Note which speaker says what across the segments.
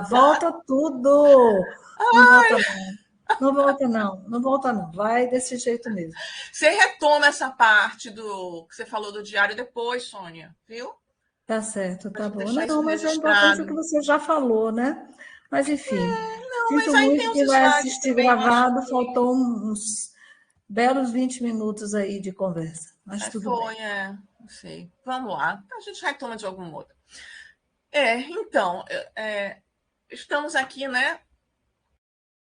Speaker 1: volta tudo. Não volta, não. Não volta, não. Não volta, não. Vai desse jeito mesmo.
Speaker 2: Você retoma essa parte do que você falou do diário depois, Sônia, viu?
Speaker 1: Tá certo,
Speaker 2: Pra
Speaker 1: tá
Speaker 2: gente
Speaker 1: bom.
Speaker 2: deixar isso
Speaker 1: Não, mas a importância é que
Speaker 2: registrado.
Speaker 1: você já falou, né? Mas, enfim,
Speaker 2: Não, mas
Speaker 1: sinto
Speaker 2: aí
Speaker 1: muito
Speaker 2: tem os
Speaker 1: quem vai
Speaker 2: slides
Speaker 1: assistir
Speaker 2: também, eu acho
Speaker 1: gravado,
Speaker 2: que
Speaker 1: faltou uns belos 20 minutos aí de conversa. Mas tudo bem.
Speaker 2: foi, não sei. Vamos lá, a gente retoma de algum modo. Então, estamos aqui, né,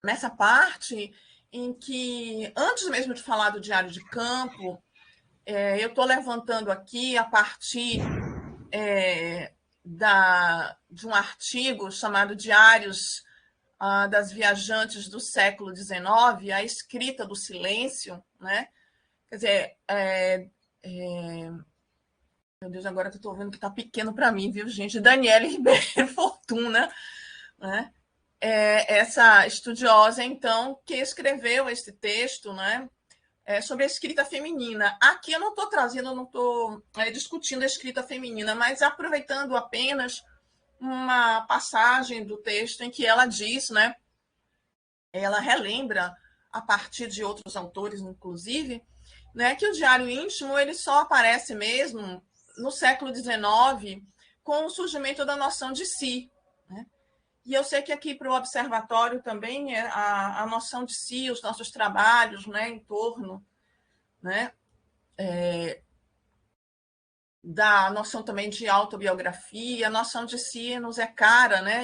Speaker 2: nessa parte em que, antes mesmo de falar do diário de campo, eu estou levantando aqui a partir de um artigo chamado Diários das Viajantes do Século XIX, a escrita do silêncio, né? Quer dizer, meu Deus, agora que eu estou vendo que está pequeno para mim, viu, gente? Daniele Ribeiro Fortuna, né? Essa estudiosa, então, que escreveu esse texto, né? Sobre a escrita feminina. Aqui eu não estou trazendo, eu não estou discutindo a escrita feminina, mas aproveitando apenas uma passagem do texto em que ela diz, né? Ela relembra, a partir de outros autores, inclusive, né, que o diário íntimo ele só aparece mesmo no século XIX com o surgimento da noção de si. Né? E eu sei que aqui para o observatório também a noção de si, os nossos trabalhos, né, em torno, né, da noção também de autobiografia, a noção de si nos é cara, né?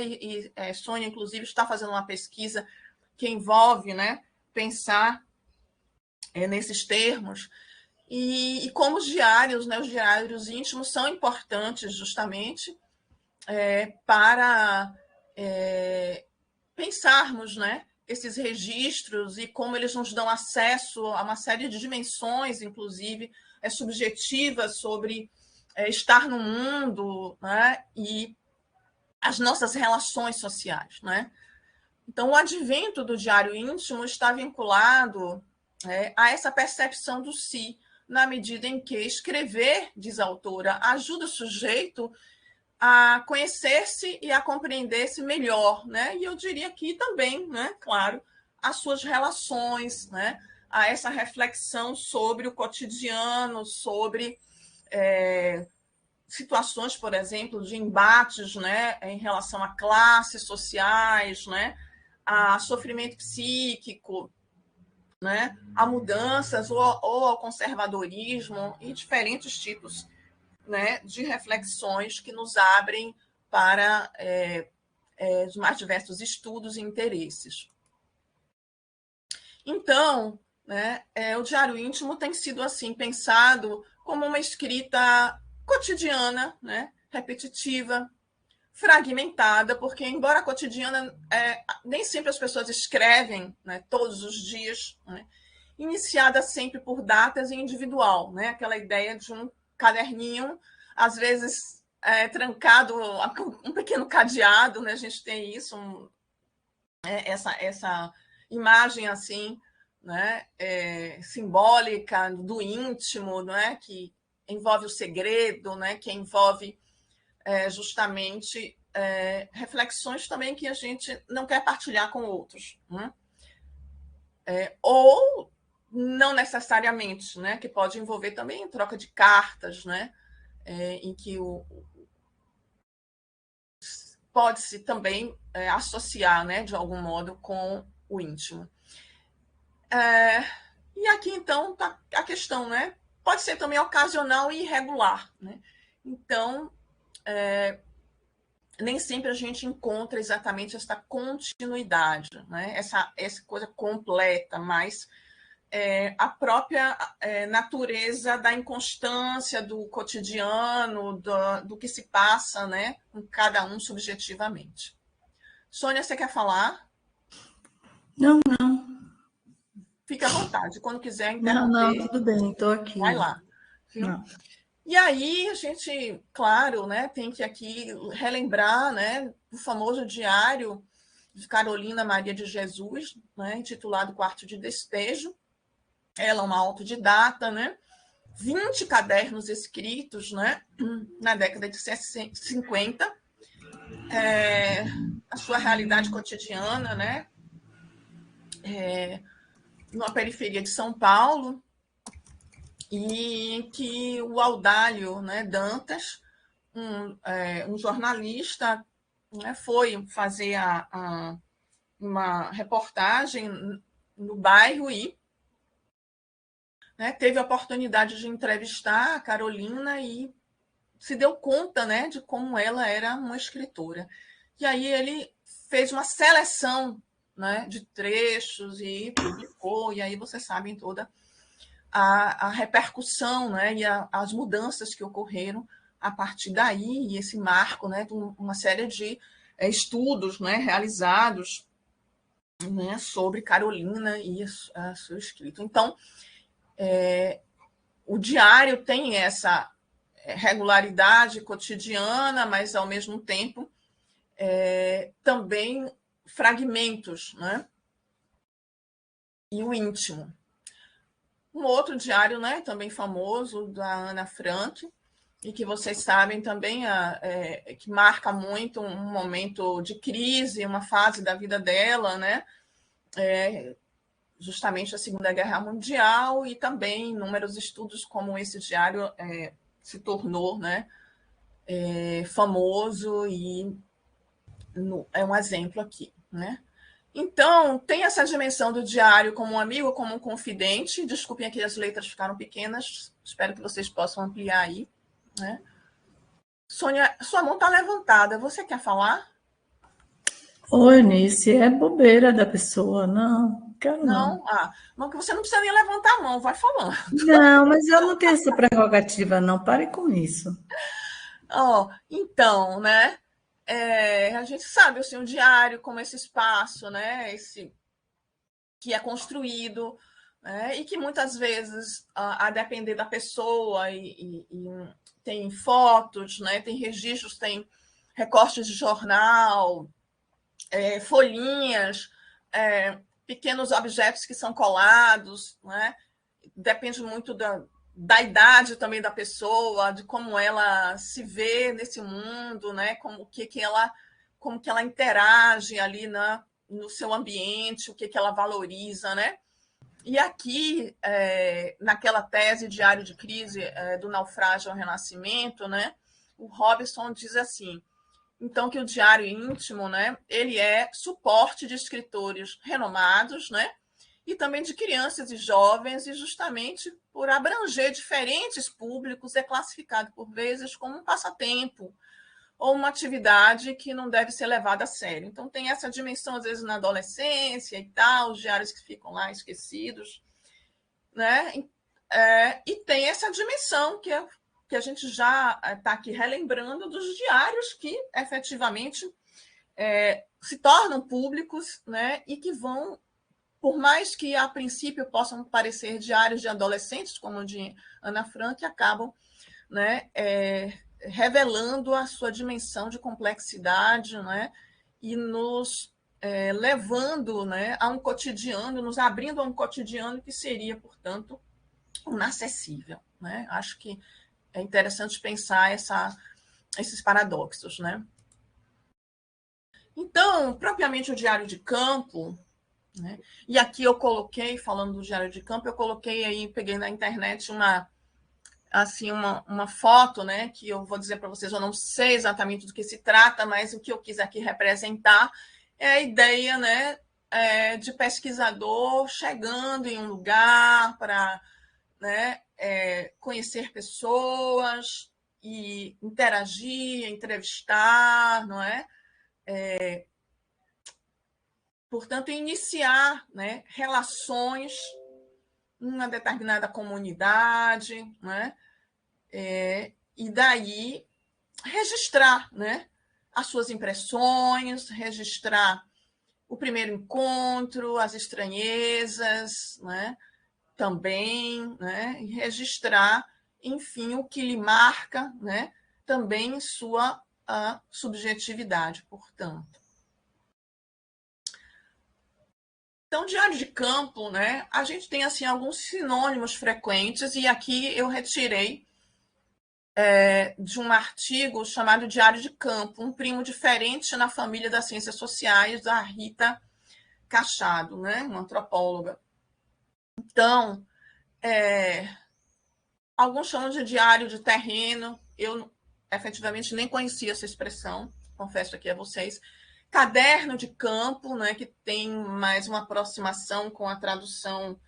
Speaker 2: Sônia, inclusive, está fazendo uma pesquisa que envolve, né, pensar nesses termos. E como os diários, né, os diários íntimos são importantes justamente para pensarmos, né, esses registros e como eles nos dão acesso a uma série de dimensões, inclusive subjetivas sobre estar no mundo, né, e as nossas relações sociais, né? Então, o advento do diário íntimo está vinculado a essa percepção do si, na medida em que escrever, diz a autora, ajuda o sujeito a conhecer-se e a compreender-se melhor, né? E eu diria que também, né, claro, as suas relações, né? A essa reflexão sobre o cotidiano, sobre situações, por exemplo, de embates, né, em relação a classes sociais, né, a sofrimento psíquico, né, a mudanças ou ao conservadorismo e diferentes tipos, né, de reflexões que nos abrem para os mais diversos estudos e interesses. Então, né, o diário íntimo tem sido assim pensado como uma escrita cotidiana, né, repetitiva, fragmentada, porque embora cotidiana, nem sempre as pessoas escrevem, né, todos os dias, né, iniciada sempre por datas e individual, né, aquela ideia de um caderninho, às vezes trancado, um pequeno cadeado, né, a gente tem isso, essa imagem assim, né, simbólica do íntimo, né, que envolve o segredo, né, que envolve justamente reflexões também que a gente não quer partilhar com outros, né? Ou não necessariamente, né, que pode envolver também troca de cartas, né, em que pode-se também associar, né, de algum modo com o íntimo. E aqui, então, tá a questão, né? Pode ser também ocasional e irregular, né? Então, nem sempre a gente encontra exatamente essa continuidade, né? essa coisa completa, mas a própria natureza da inconstância do cotidiano, do que se passa, né, com cada um subjetivamente. Sônia, você quer falar?
Speaker 1: Não, não.
Speaker 2: Fique à vontade. Quando quiser
Speaker 1: Não, não,
Speaker 2: interromper,
Speaker 1: tudo bem, estou
Speaker 2: vai
Speaker 1: aqui.
Speaker 2: lá. Viu?
Speaker 1: Não.
Speaker 2: E aí a gente, claro, né, tem que aqui relembrar, né, o famoso diário de Carolina Maria de Jesus, né, intitulado Quarto de Despejo. Ela é uma autodidata, né, 20 cadernos escritos, né, na década de 50. a sua realidade cotidiana, né? Numa periferia de São Paulo, e que o Audálio, né, Dantas, um jornalista, né, foi fazer uma reportagem no bairro e, né, teve a oportunidade de entrevistar a Carolina e se deu conta, né, de como ela era uma escritora. E aí ele fez uma seleção, né, de trechos e publicou, e aí vocês sabem toda a repercussão, né, e as mudanças que ocorreram a partir daí, e esse marco, né, de uma série de estudos, né, realizados, né, sobre Carolina e a sua escrita. Então, o diário tem essa regularidade cotidiana, mas, ao mesmo tempo, também fragmentos, né? E o íntimo. Um outro diário, né, também famoso, da Ana Frank, e que vocês sabem também, que marca muito um momento de crise, uma fase da vida dela, né? Justamente a Segunda Guerra Mundial, e também inúmeros estudos como esse diário se tornou, né, famoso, e é um exemplo aqui, né? Então, tem essa dimensão do diário como um amigo, como um confidente. Desculpem aqui, as letras ficaram pequenas, espero que vocês possam ampliar aí, né? Sônia, sua mão está levantada, você quer falar?
Speaker 1: Oi, Nice, é bobeira da pessoa. Não, quero não.
Speaker 2: Não? Não, que você não precisa nem levantar a mão, vai falando.
Speaker 1: Não, mas eu não tenho essa prerrogativa, não. Pare com isso.
Speaker 2: Então, né? A gente sabe assim, o diário como esse espaço, né? Esse que é construído, né? E que muitas vezes, a depender da pessoa, tem fotos, né? Tem registros, tem recortes de jornal, folhinhas, pequenos objetos que são colados, né? Depende muito da idade também da pessoa, de como ela se vê nesse mundo, né? Como que ela interage ali no seu ambiente, o que ela valoriza, né? E aqui, naquela tese Diário de Crise, do naufrágio ao renascimento, né? O Robson diz assim: então, que o diário íntimo, né, ele é suporte de escritores renomados, né, e também de crianças e jovens, e justamente por abranger diferentes públicos, é classificado por vezes como um passatempo ou uma atividade que não deve ser levada a sério. Então, tem essa dimensão, às vezes, na adolescência e tal, os diários que ficam lá esquecidos, né? E tem essa dimensão que a gente já está aqui relembrando dos diários que efetivamente se tornam públicos, né? E que vão, por mais que a princípio possam parecer diários de adolescentes, como o de Ana Frank, acabam, né, revelando a sua dimensão de complexidade, né? E nos levando, né, a um cotidiano, nos abrindo a um cotidiano que seria, portanto, inacessível, né? Acho que é interessante pensar esses paradoxos, né? Então, propriamente o diário de campo, né? E aqui eu coloquei, falando do diário de campo, eu coloquei aí, peguei na internet uma foto, né? Que eu vou dizer para vocês, eu não sei exatamente do que se trata, mas o que eu quis aqui representar é a ideia, né? De pesquisador chegando em um lugar para, né, conhecer pessoas e interagir, entrevistar, não é? Portanto, iniciar, né, relações em uma determinada comunidade, né? E daí registrar, né, as suas impressões, registrar o primeiro encontro, as estranhezas, né? Também, né? E registrar, enfim, o que lhe marca, né? Também sua subjetividade, portanto. Então, diário de campo, né? A gente tem assim alguns sinônimos frequentes, e aqui eu retirei de um artigo chamado Diário de Campo, um primo diferente na família das ciências sociais, da Rita Cachado, né? Uma antropóloga. Então, alguns chamam de diário de terreno, eu efetivamente nem conhecia essa expressão, confesso aqui a vocês. Caderno de campo, né, que tem mais uma aproximação com a tradução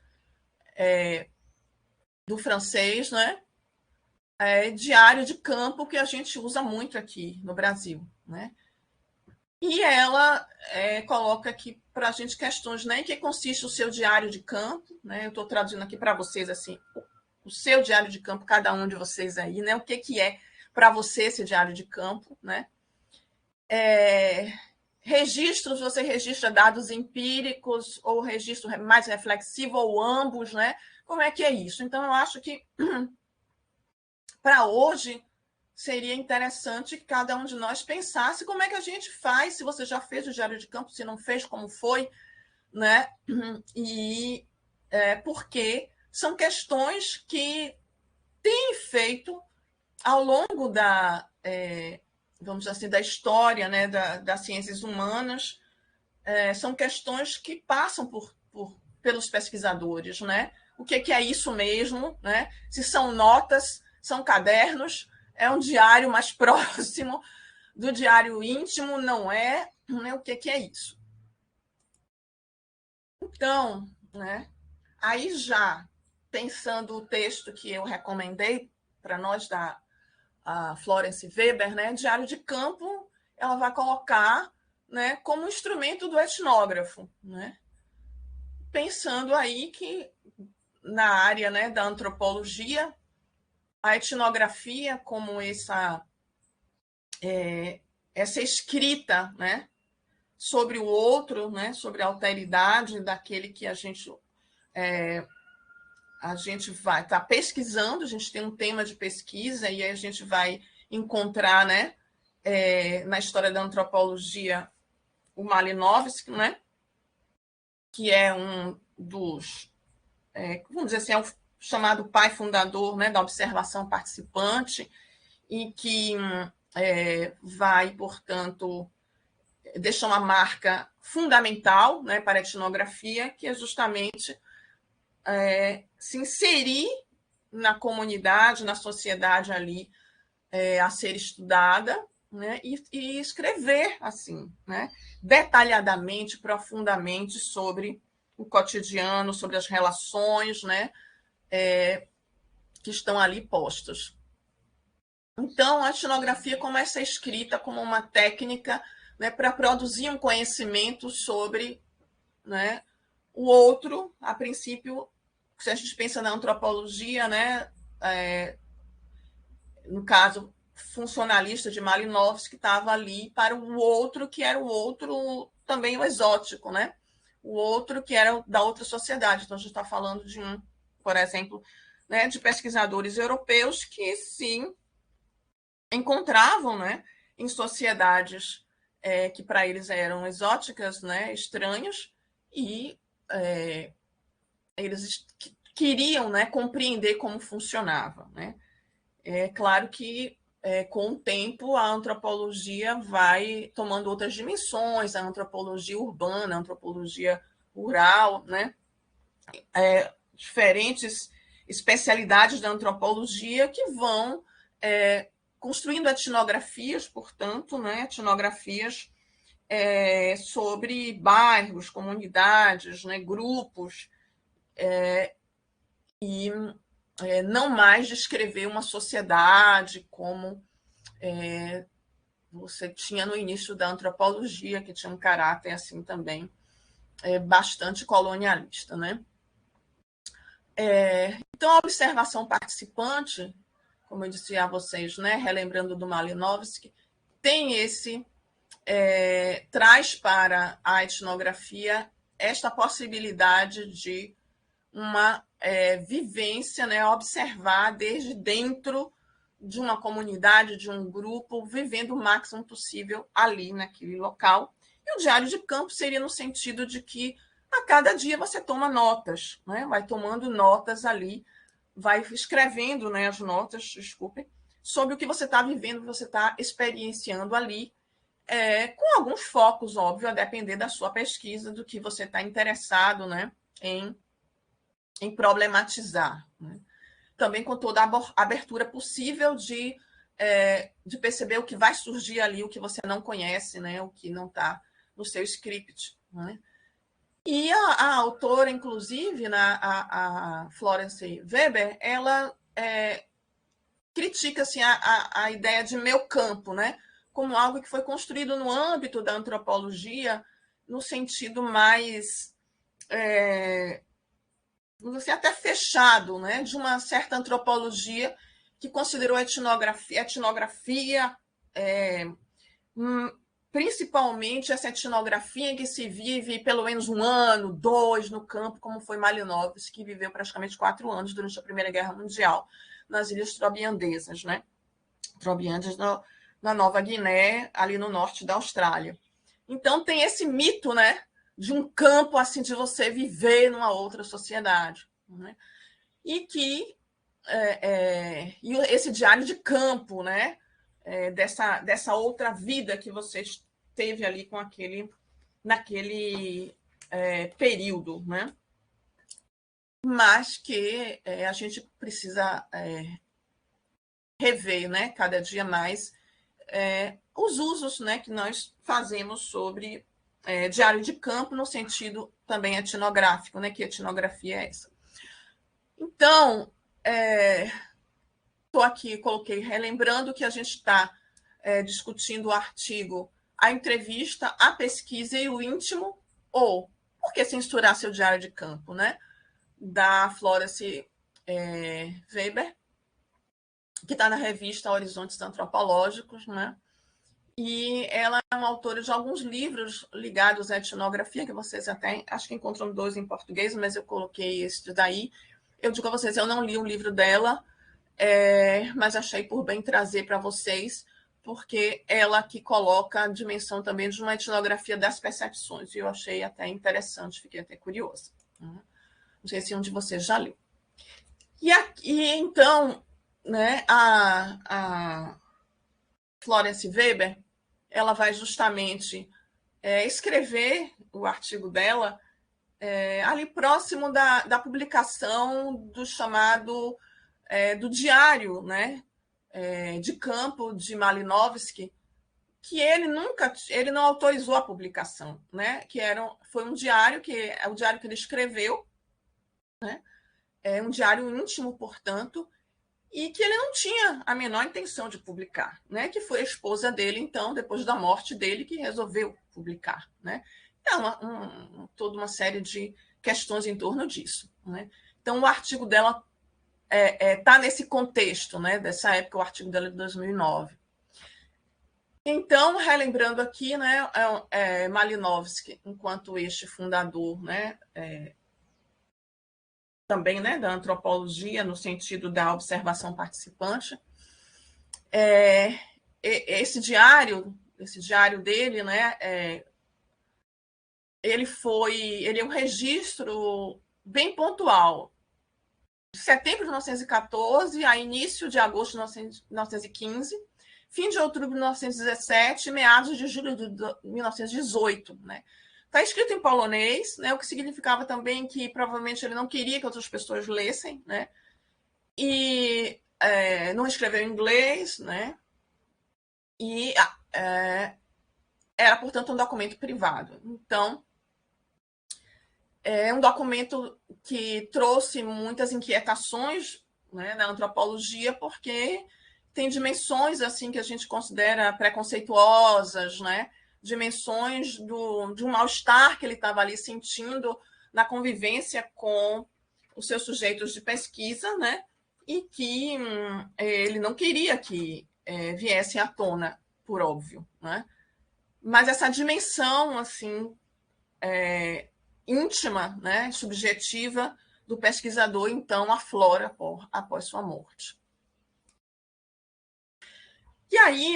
Speaker 2: do francês, né? Diário de campo, que a gente usa muito aqui no Brasil, né? E ela coloca aqui para a gente questões, né? Em que consiste o seu diário de campo, né? Eu estou traduzindo aqui para vocês assim, o seu diário de campo, cada um de vocês aí, né? O que é para você esse diário de campo, né? Registros, você registra dados empíricos ou registro mais reflexivo ou ambos, né? Como é que é isso? Então, eu acho que para hoje seria interessante que cada um de nós pensasse como é que a gente faz, se você já fez o diário de campo, se não fez, como foi, né? E porque são questões que têm feito ao longo da, vamos dizer assim, da história, né, das ciências humanas, são questões que passam pelos pesquisadores, né? O que é isso mesmo, né? Se são notas, são cadernos, é um diário mais próximo do diário íntimo, não é? Né? O que é isso? Então, né? Aí já pensando o texto que eu recomendei para nós da Florence Weber, né? Diário de campo, ela vai colocar, né, como instrumento do etnógrafo, né? Pensando aí que na área, né, da antropologia, a etnografia como essa escrita, né, sobre o outro, né, sobre a alteridade daquele que a gente vai estar pesquisando, a gente tem um tema de pesquisa e aí a gente vai encontrar, né, na história da antropologia, o Malinowski, né, que é um dos, vamos dizer assim, é o chamado pai fundador, né, da observação participante, e que vai, portanto, deixar uma marca fundamental, né, para a etnografia, que é justamente se inserir na comunidade, na sociedade ali a ser estudada, né, e escrever assim, né, detalhadamente, profundamente sobre o cotidiano, sobre as relações, né, que estão ali postas. Então, a etnografia começa a ser escrita como uma técnica, né, para produzir um conhecimento sobre, né, o outro. A princípio, se a gente pensa na antropologia, né, no caso funcionalista de Malinowski, que estava ali para o outro, que era o outro também o exótico, né? O outro que era da outra sociedade. Então, a gente está falando de por exemplo, né, de pesquisadores europeus que sim encontravam, né, em sociedades que para eles eram exóticas, né, estranhas, e eles queriam, né, compreender como funcionava, né? É claro que com o tempo a antropologia vai tomando outras dimensões, a antropologia urbana, a antropologia rural, né? Diferentes especialidades da antropologia que vão construindo etnografias, portanto, né? Etnografias sobre bairros, comunidades, né? Grupos, e não mais descrever uma sociedade como você tinha no início da antropologia, que tinha um caráter assim também bastante colonialista, né? Então, a observação participante, como eu disse a vocês, né, relembrando do Malinowski, tem traz para a etnografia esta possibilidade de uma vivência, né, observar desde dentro de uma comunidade, de um grupo, vivendo o máximo possível ali, naquele local. E o diário de campo seria no sentido de que a cada dia você toma notas, né? Vai tomando notas ali, vai escrevendo, né, as notas, desculpem, sobre o que você está vivendo, o que você está experienciando ali, com alguns focos, óbvio, a depender da sua pesquisa, do que você está interessado, né, em problematizar. Né? Também com toda a abertura possível de perceber o que vai surgir ali, o que você não conhece, né, o que não está no seu script. Né? E a autora, inclusive, a Florence Weber, ela critica assim, a ideia de meu campo, né? Como algo que foi construído no âmbito da antropologia, no sentido mais, vamos dizer, até fechado, né? De uma certa antropologia que considerou a etnografia principalmente essa etnografia em que se vive pelo menos 1 ano, 2 no campo, como foi Malinowski, que viveu praticamente 4 anos durante a Primeira Guerra Mundial nas Ilhas Trobriandesas, né? Trobriandas na Nova Guiné, ali no norte da Austrália. Então tem esse mito, né, de um campo assim de você viver numa outra sociedade, né? E que e esse diário de campo, né, dessa outra vida que você teve ali com naquele período, né? Mas que a gente precisa rever, né, cada dia mais os usos, né, que nós fazemos sobre diário de campo no sentido também etnográfico, né, que etnografia é essa. Então, estou aqui, coloquei, relembrando que a gente está discutindo o artigo A Entrevista, a Pesquisa e o Íntimo, ou Por que Censurar Seu Diário de Campo, né? Da Florence Weber, que está na revista Horizontes Antropológicos, né? E ela é uma autora de alguns livros ligados à etnografia, que vocês até, acho que encontram 2 em português, mas eu coloquei esse daí. Eu digo a vocês, eu não li o livro dela, mas achei por bem trazer para vocês, porque ela que coloca a dimensão também de uma etnografia das percepções, e eu achei até interessante, fiquei até curiosa. Não sei se um de vocês já leu. E aqui, então, né, a Florence Weber, ela vai justamente escrever o artigo dela ali próximo da publicação do chamado do diário, né, de campo de Malinowski, que ele não autorizou a publicação, né, foi um diário que é o diário que ele escreveu, né, um diário íntimo, portanto, e que ele não tinha a menor intenção de publicar, né, que foi a esposa dele, então, depois da morte dele, que resolveu publicar, né. Então, toda uma série de questões em torno disso, né. Então, o artigo dela está nesse contexto, né, dessa época, o artigo dela é de 2009. Então, relembrando aqui, né, Malinowski, enquanto este fundador, né, também, né, da antropologia, no sentido da observação participante, esse diário dele, né, ele é um registro bem pontual, de setembro de 1914 a início de agosto de 1915, fim de outubro de 1917 e meados de julho de 1918, né? Está escrito em polonês, né? O que significava também que provavelmente ele não queria que outras pessoas lessem, né? E não escreveu em inglês, né? E era, portanto, um documento privado. Então, é um documento que trouxe muitas inquietações, né, na antropologia, porque tem dimensões assim que a gente considera preconceituosas, né? Dimensões de um mal-estar que ele estava ali sentindo na convivência com os seus sujeitos de pesquisa, né? E que ele não queria que viesse à tona, por óbvio, né? Mas essa dimensão assim íntima, né, subjetiva do pesquisador, então, aflora após sua morte. E aí,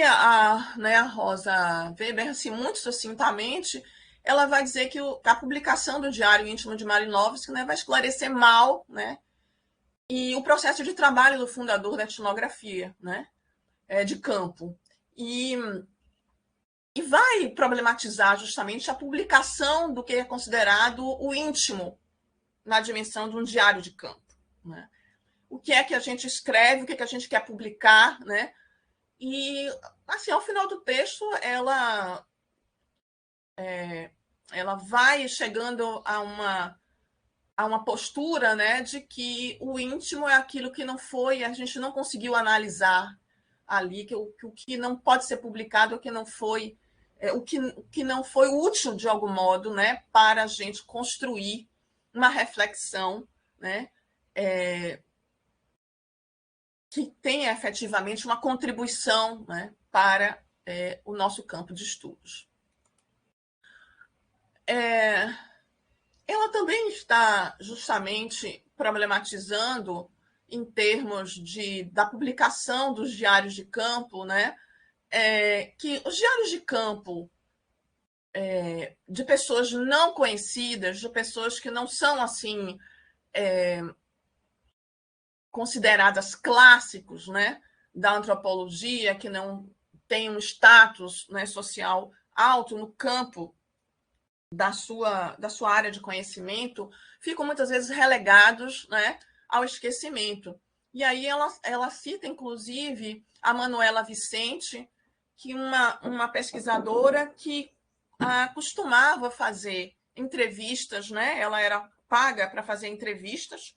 Speaker 2: né, a Rosa Weber, assim, muito sucintamente, ela vai dizer que a publicação do Diário Íntimo de Malinowski, né, vai esclarecer mal, né, e o processo de trabalho do fundador da etnografia, né, de campo. E vai problematizar justamente a publicação do que é considerado o íntimo na dimensão de um diário de campo, né? O que é que a gente escreve, o que é que a gente quer publicar, né? E, assim, ao final do texto, ela vai chegando a uma postura, né, de que o íntimo é aquilo que não foi, a gente não conseguiu analisar ali, que o que não pode ser publicado, o que não foi, o que não foi útil de algum modo, né, para a gente construir uma reflexão, né, que tenha efetivamente uma contribuição, né, para o nosso campo de estudos. Ela também está justamente problematizando em termos da publicação dos diários de campo, né, que os diários de campo de pessoas não conhecidas, de pessoas que não são assim consideradas clássicos, né, da antropologia, que não têm um status, né, social alto no campo da sua área de conhecimento, ficam muitas vezes relegados, né, ao esquecimento. E aí ela cita, inclusive, a Manuela Vicente, que uma pesquisadora que costumava fazer entrevistas, né? Ela era paga para fazer entrevistas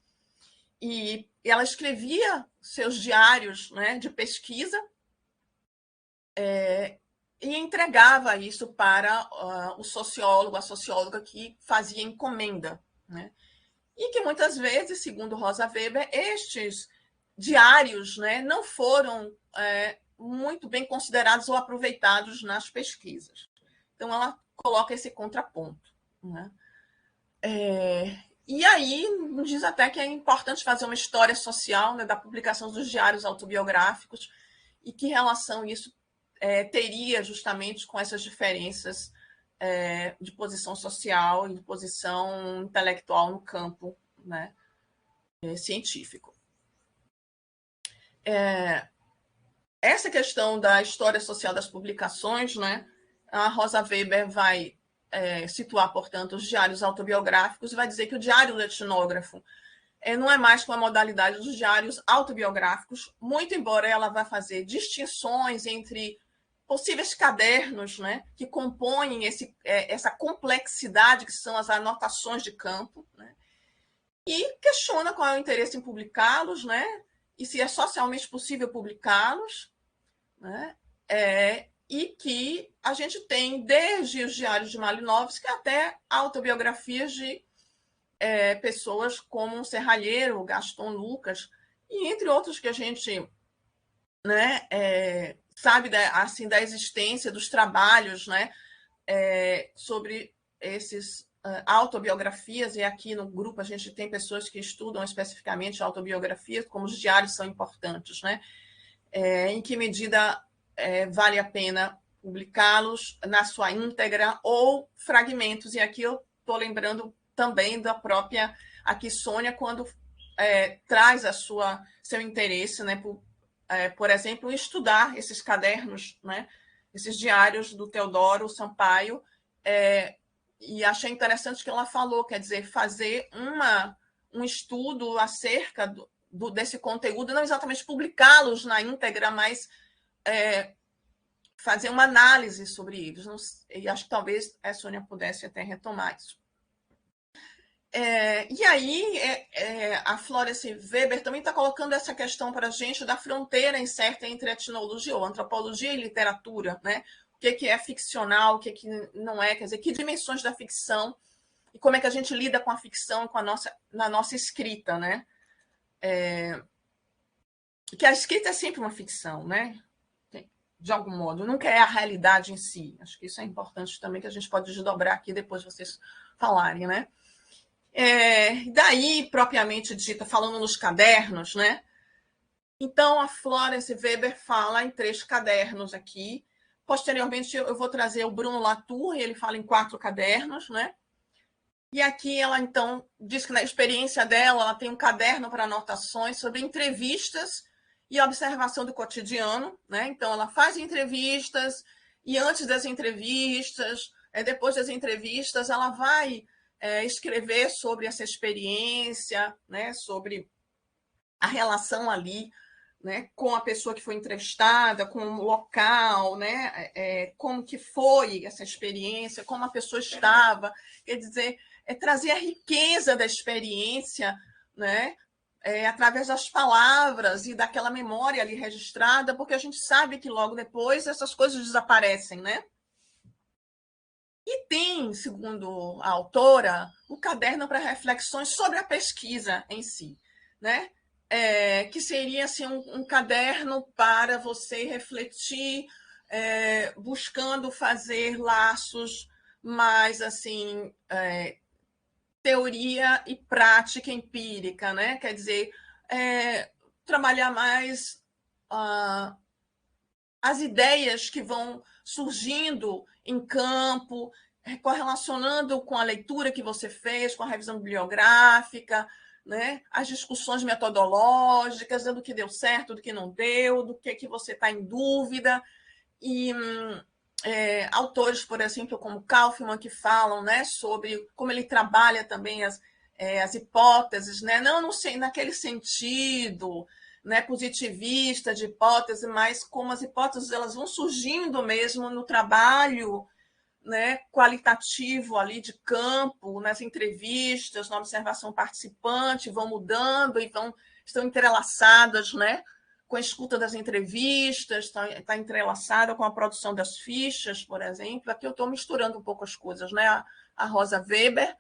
Speaker 2: e ela escrevia seus diários, né, de pesquisa e entregava isso para o sociólogo, a socióloga que fazia encomenda, né? E que muitas vezes, segundo Rosa Weber, estes diários, né, não foram muito bem considerados ou aproveitados nas pesquisas. Então, ela coloca esse contraponto, né? E aí diz até que é importante fazer uma história social, né, da publicação dos diários autobiográficos e que relação isso teria justamente com essas diferenças de posição social e de posição intelectual no campo, né, científico. Essa questão da história social das publicações, né, a Rosa Weber vai situar, portanto, os diários autobiográficos e vai dizer que o diário do etnógrafo não é mais com a modalidade dos diários autobiográficos, muito embora ela vá fazer distinções entre possíveis cadernos, né, que compõem essa complexidade que são as anotações de campo, né, e questiona qual é o interesse em publicá-los, né, e se é socialmente possível publicá-los, né, e que a gente tem desde os diários de Malinowski até autobiografias de pessoas como um serralheiro, Gaston Lucas, e entre outros que a gente, né, sabe assim, da existência dos trabalhos, né, sobre esses autobiografias, e aqui no grupo a gente tem pessoas que estudam especificamente autobiografias, como os diários são importantes, né? Em que medida vale a pena publicá-los na sua íntegra ou fragmentos, e aqui eu estou lembrando também da própria aqui Sônia, quando traz seu interesse, né, por exemplo, em estudar esses cadernos, né, esses diários do Teodoro Sampaio, e achei interessante que ela falou, quer dizer, fazer um estudo acerca desse conteúdo, não exatamente publicá-los na íntegra, mas fazer uma análise sobre eles. E acho que talvez a Sônia pudesse até retomar isso. E aí, a Florence Weber também está colocando essa questão para a gente da fronteira incerta entre etnologia ou antropologia e literatura, né? O que é ficcional, o que não é, quer dizer, que dimensões da ficção e como é que a gente lida com a ficção na nossa escrita, né? Que a escrita é sempre uma ficção, né? De algum modo, nunca é a realidade em si. Acho que isso é importante também, que a gente pode desdobrar aqui depois vocês falarem, né? Daí, propriamente dita, falando nos cadernos, né? Então, a Florence Weber fala em 3 cadernos aqui. Posteriormente, eu vou trazer o Bruno Latour, e ele fala em 4 cadernos, né? E aqui ela, então, diz que na experiência dela, ela tem um caderno para anotações sobre entrevistas e observação do cotidiano, né? Então, ela faz entrevistas e antes das entrevistas, depois das entrevistas, ela vai escrever sobre essa experiência, né? Sobre a relação ali, né? Com a pessoa que foi entrevistada, com o local, né? Como que foi essa experiência, como a pessoa estava, quer dizer, trazer a riqueza da experiência, né? Através das palavras e daquela memória ali registrada, porque a gente sabe que logo depois essas coisas desaparecem, né? E tem, segundo a autora, o caderno para reflexões sobre a pesquisa em si, né? Que seria assim, um caderno para você refletir, buscando fazer laços mais assim, teoria e prática empírica, né? Quer dizer, trabalhar mais as ideias que vão surgindo em campo, correlacionando com a leitura que você fez, com a revisão bibliográfica, né? As discussões metodológicas, do que deu certo, do que não deu, do que você está em dúvida. E autores, por exemplo, como Kaufmann, que falam, né, sobre como ele trabalha também as hipóteses, né? Não sei, naquele sentido, né, positivista de hipótese, mas como as hipóteses elas vão surgindo mesmo no trabalho, né, qualitativo ali de campo, nas entrevistas, na observação participante, vão mudando e estão entrelaçadas, né, com a escuta das entrevistas, está entrelaçada com a produção das fichas, por exemplo. Aqui eu estou misturando um pouco as coisas, né? A Rosa Weber.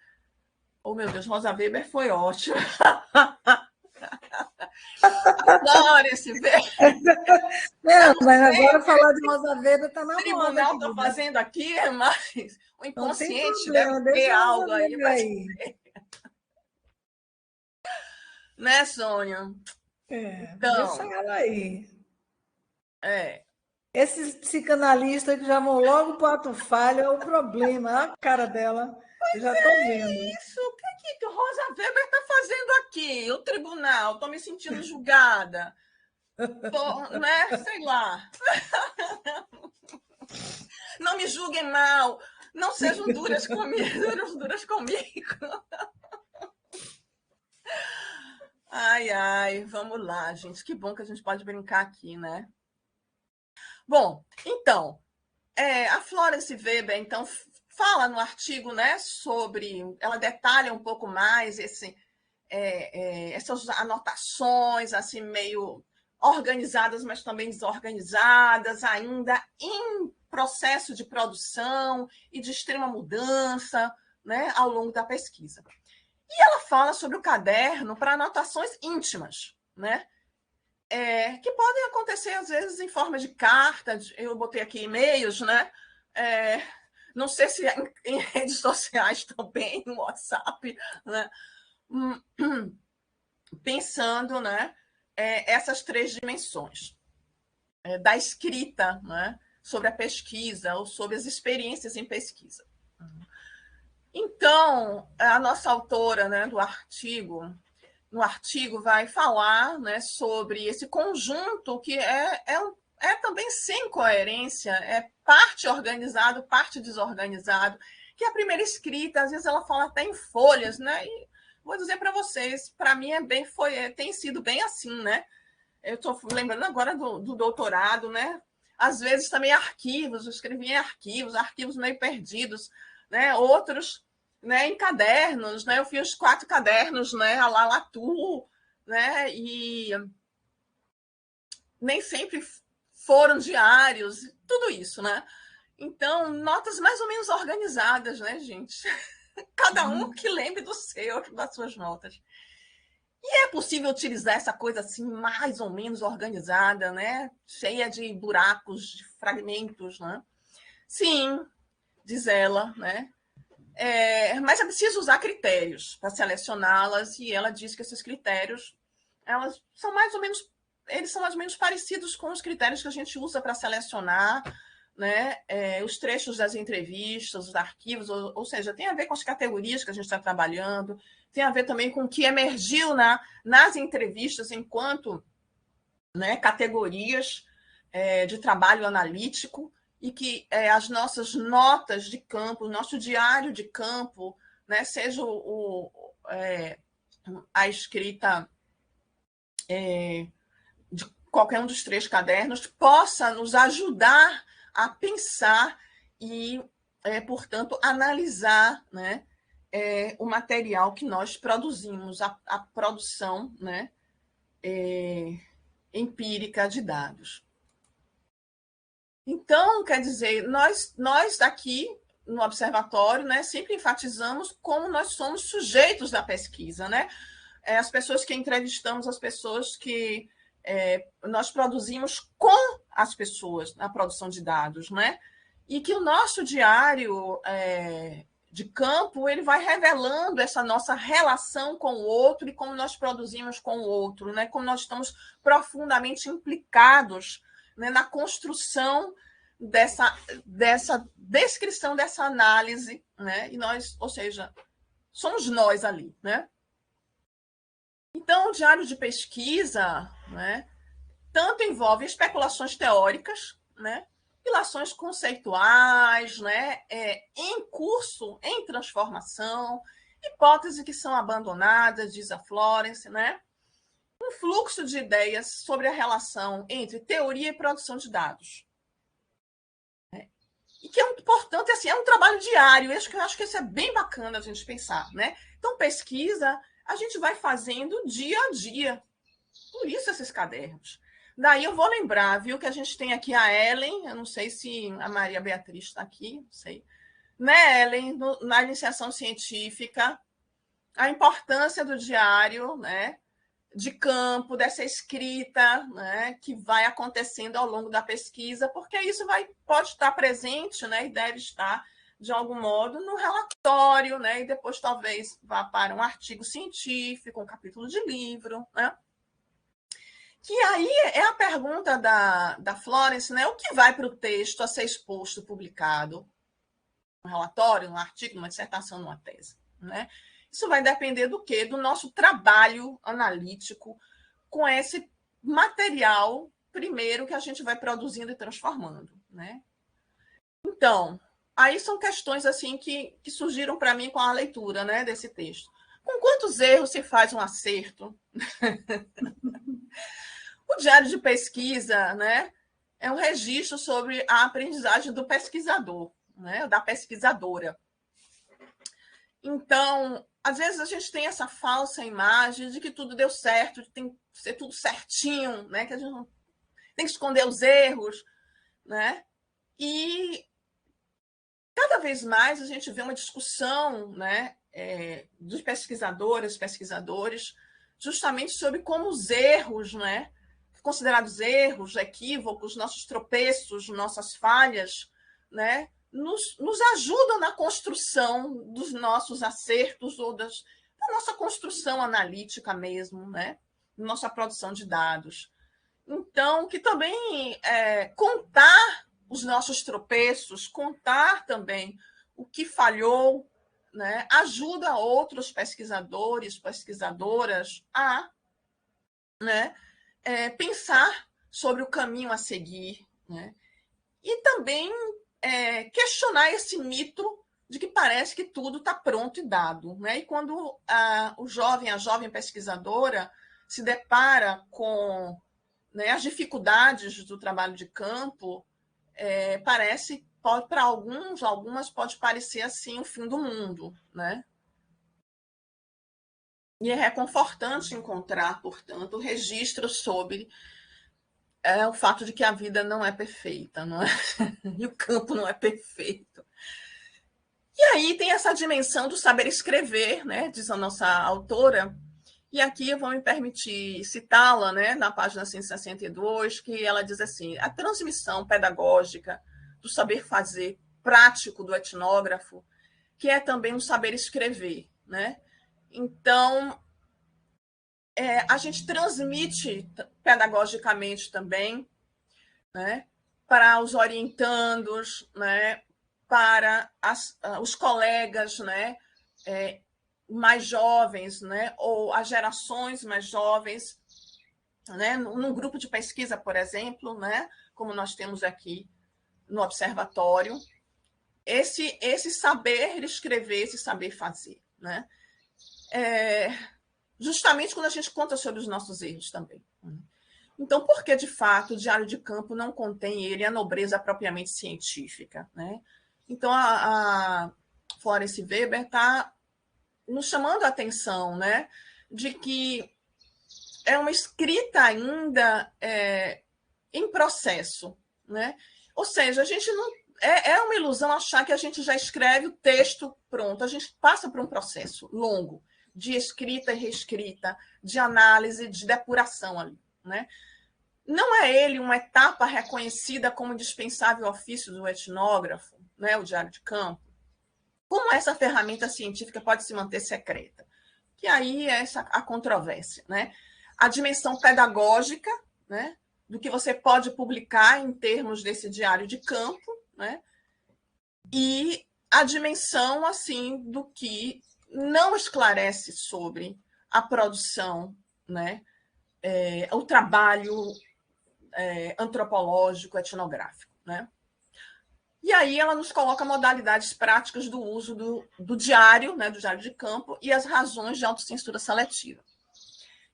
Speaker 2: Oh, meu Deus, Rosa Weber foi ótima. Adoro esse Weber.
Speaker 1: Não, mas agora falar de Rosa Weber está na
Speaker 2: O
Speaker 1: moda,
Speaker 2: tribunal está
Speaker 1: querida.
Speaker 2: fazendo aqui, mas o
Speaker 1: Não tem
Speaker 2: inconsciente deve
Speaker 1: problema,
Speaker 2: ter
Speaker 1: deixa a Rosa
Speaker 2: algo aí
Speaker 1: Weber
Speaker 2: para
Speaker 1: aí.
Speaker 2: né, Sônia?
Speaker 1: Deixa
Speaker 2: Então,
Speaker 1: ela aí.
Speaker 2: é.
Speaker 1: Esses psicanalistas que já vão logo para o ato falho é o problema. Olha a cara dela. Eu já estou vendo.
Speaker 2: Isso, o que o Rosa Weber está fazendo aqui? O tribunal, estou me sentindo julgada. Né? Sei lá. Não me julguem mal. Não sejam duras comigo. Duras comigo. Ai, ai, vamos lá, gente. Que bom que a gente pode brincar aqui, né? Bom, então, a Florence Weber, então, fala no artigo, né, sobre, ela detalha um pouco mais essas anotações, assim, meio organizadas, mas também desorganizadas, ainda em processo de produção e de extrema mudança, né, ao longo da pesquisa. E ela fala sobre o caderno para anotações íntimas, né? Que podem acontecer, às vezes, em forma de carta. Eu botei aqui e-mails, né? Não sei se em redes sociais também, no WhatsApp, né? Pensando, né? Essas três dimensões da escrita, né? Sobre a pesquisa ou sobre as experiências em pesquisa. Então, a nossa autora, né, no artigo vai falar, né, sobre esse conjunto que é também sem coerência, é parte organizado, parte desorganizado, que a primeira escrita, às vezes ela fala até em folhas, né? E vou dizer para vocês, para mim tem sido bem assim, né? Eu estou lembrando agora do doutorado, né? Às vezes também arquivos, eu escrevi em arquivos meio perdidos, né? Outros, né, em cadernos, né? Eu fiz 4 cadernos, né? A la Latour, né? E nem sempre foram diários, tudo isso, né? Então, notas mais ou menos organizadas, né, gente? Cada um que lembre do seu, das suas notas. E é possível utilizar essa coisa assim, mais ou menos organizada, né? Cheia de buracos, de fragmentos, né? Sim, diz ela, né? Mas é preciso usar critérios para selecioná-las, e ela diz que esses critérios eles são mais ou menos parecidos com os critérios que a gente usa para selecionar, né, os trechos das entrevistas, os arquivos, ou seja, tem a ver com as categorias que a gente está trabalhando, tem a ver também com o que emergiu nas entrevistas enquanto né, categorias de trabalho analítico, e que as nossas notas de campo, o nosso diário de campo, né, seja a escrita de qualquer um dos 3 cadernos, possa nos ajudar a pensar e, portanto, analisar, né, o material que nós produzimos, a produção, né, empírica de dados. Então, quer dizer, nós aqui no observatório, né, sempre enfatizamos como nós somos sujeitos da pesquisa, né? As pessoas que entrevistamos, as pessoas que nós produzimos com as pessoas na produção de dados, né? E que o nosso diário de campo ele vai revelando essa nossa relação com o outro e como nós produzimos com o outro, né? Como nós estamos profundamente implicados, né, na construção dessa descrição, dessa análise, né? E nós, ou seja, somos nós ali, né? Então, o diário de pesquisa, né, tanto envolve especulações teóricas, né, ilações conceituais, né, em curso, em transformação, hipóteses que são abandonadas, diz a Florence, né, um fluxo de ideias sobre a relação entre teoria e produção de dados. E que é muito importante, assim, é um trabalho diário, eu acho que isso é bem bacana a gente pensar, né? Então, pesquisa, a gente vai fazendo dia a dia, por isso esses cadernos. Daí eu vou lembrar, viu, que a gente tem aqui a Ellen, eu não sei se a Maria Beatriz está aqui, não sei, né, Ellen, na iniciação científica, a importância do diário, né, de campo, dessa escrita, né, que vai acontecendo ao longo da pesquisa, porque isso pode estar presente, né, e deve estar, de algum modo, no relatório, né, e depois talvez vá para um artigo científico, um capítulo de livro, né? Que aí é a pergunta da Florence, né? O que vai para o texto a ser exposto, publicado? Um relatório, um artigo, uma dissertação, uma tese, né? Isso vai depender do quê? Do nosso trabalho analítico com esse material primeiro que a gente vai produzindo e transformando, né? Então, aí são questões assim que surgiram para mim com a leitura, né, desse texto. Com quantos erros se faz um acerto? O diário de pesquisa, né, é um registro sobre a aprendizagem do pesquisador, né, da pesquisadora. Então, às vezes a gente tem essa falsa imagem de que tudo deu certo, tem que ser tudo certinho, né, que a gente não tem que esconder os erros, né? E cada vez mais a gente vê uma discussão, né, dos pesquisadoras, pesquisadores, justamente sobre como os erros, né, considerados erros, equívocos, nossos tropeços, nossas falhas, né, nos ajudam na construção dos nossos acertos ou da nossa construção analítica mesmo, né, nossa produção de dados. Então, que também contar os nossos tropeços, contar também o que falhou, né, ajuda outros pesquisadores, pesquisadoras a, né, pensar sobre o caminho a seguir, né, e também questionar esse mito de que parece que tudo está pronto e dado, né? E quando a jovem pesquisadora se depara com, né, as dificuldades do trabalho de campo, parece, para algumas pode parecer assim o fim do mundo, né? E é reconfortante encontrar, portanto, registros sobre o fato de que a vida não é perfeita, não é? E o campo não é perfeito. E aí tem essa dimensão do saber escrever, né? Diz a nossa autora. E aqui eu vou me permitir citá-la, né, na página 162, que ela diz assim: a transmissão pedagógica do saber fazer prático do etnógrafo, que é também um saber escrever, né? Então, a gente transmite pedagogicamente também, né, para os orientandos, né, para os colegas, né, mais jovens, né, ou as gerações mais jovens, né, num grupo de pesquisa, por exemplo, né, como nós temos aqui no observatório, esse saber escrever, esse saber fazer, né? Justamente quando a gente conta sobre os nossos erros também. Então, por que, de fato, o Diário de Campo não contém ele a nobreza propriamente científica, né? Então, a Florence Weber está nos chamando a atenção, né, de que é uma escrita ainda em processo, né? Ou seja, a gente não é uma ilusão achar que a gente já escreve o texto pronto. A gente passa por um processo longo de escrita e reescrita, de análise, de depuração ali, né? Não é ele uma etapa reconhecida como indispensável ofício do etnógrafo, né, o diário de campo? Como essa ferramenta científica pode se manter secreta? Que aí é a controvérsia, né? A dimensão pedagógica, né, do que você pode publicar em termos desse diário de campo, né? E a dimensão assim do que não esclarece sobre a produção, né? O trabalho antropológico, etnográfico, né? E aí ela nos coloca modalidades práticas do uso do diário, né, do diário de campo, e as razões de autocensura seletiva.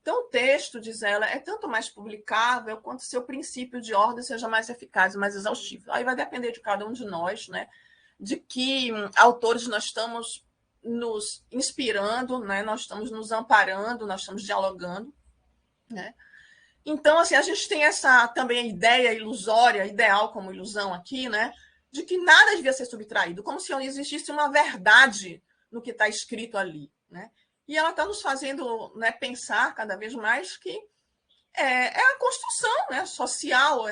Speaker 2: Então, o texto, diz ela, é tanto mais publicável quanto seu princípio de ordem seja mais eficaz e mais exaustivo. Aí vai depender de cada um de nós, né, de que autores nós estamos nos inspirando, né, nós estamos nos amparando, nós estamos dialogando, né? Então, assim, a gente tem essa também ideia ilusória, ideal como ilusão aqui, né, de que nada devia ser subtraído, como se não existisse uma verdade no que está escrito ali, né? E ela está nos fazendo, né, pensar cada vez mais que a construção, né, social,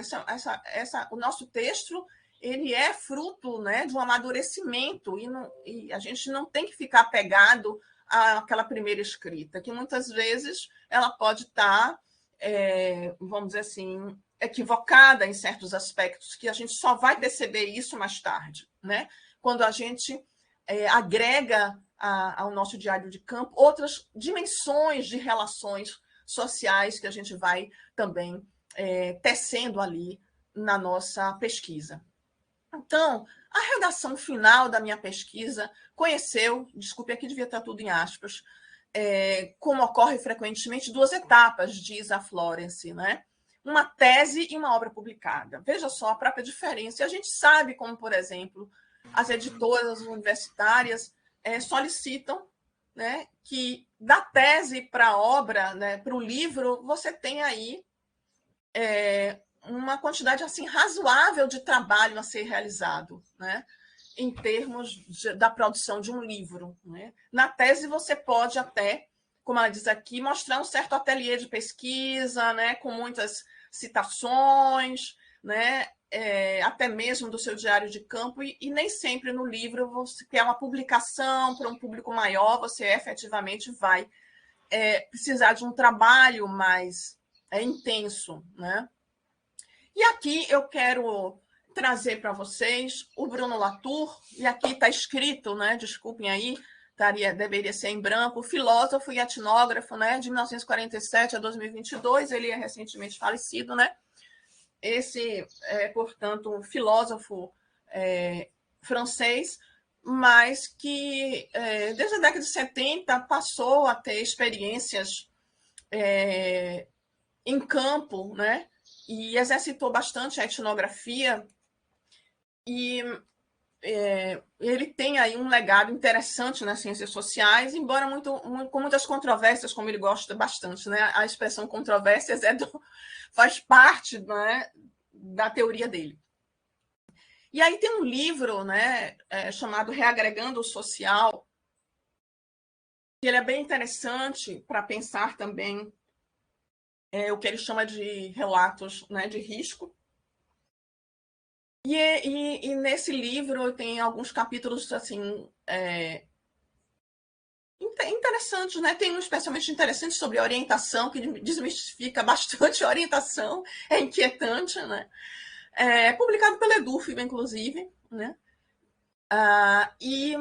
Speaker 2: o nosso texto ele é fruto, né, de um amadurecimento e a gente não tem que ficar apegado àquela primeira escrita, que muitas vezes ela pode estar, vamos dizer assim, equivocada em certos aspectos, que a gente só vai perceber isso mais tarde, né? Quando a gente agrega ao nosso diário de campo outras dimensões de relações sociais que a gente vai também tecendo ali na nossa pesquisa. Então, a redação final da minha pesquisa conheceu, desculpe, aqui devia estar tudo em aspas, como ocorre frequentemente, duas etapas, diz a Florence, né? Uma tese e uma obra publicada. Veja só a própria diferença. E a gente sabe como, por exemplo, as editoras universitárias solicitam, né, que da tese para a obra, né, para o livro, você tem aí uma quantidade assim razoável de trabalho a ser realizado, né, em termos da produção de um livro, né? Na tese você pode até, como ela diz aqui, mostrar um certo ateliê de pesquisa, né, com muitas citações, né, até mesmo do seu diário de campo, e nem sempre no livro você quer uma publicação para um público maior, você efetivamente vai precisar de um trabalho mais intenso, né? E aqui eu quero trazer para vocês o Bruno Latour, e aqui está escrito, né? Desculpem aí, deveria ser em branco, filósofo e etnógrafo, né? De 1947 a 2022, ele é recentemente falecido, né? Esse portanto, um filósofo francês, mas que desde a década de 70 passou a ter experiências em campo, né? E exercitou bastante a etnografia, e ele tem aí um legado interessante nas ciências sociais, embora com muitas controvérsias, como ele gosta bastante, né? A expressão controvérsias faz parte, né, da teoria dele. E aí tem um livro, né, chamado Reagregando o Social, que ele é bem interessante para pensar também o que ele chama de relatos, né, de risco. E nesse livro tem alguns capítulos assim interessantes, né? Tem um especialmente interessante sobre orientação, que desmistifica bastante a orientação, é inquietante, né? Publicado pela Edufig, inclusive, né? E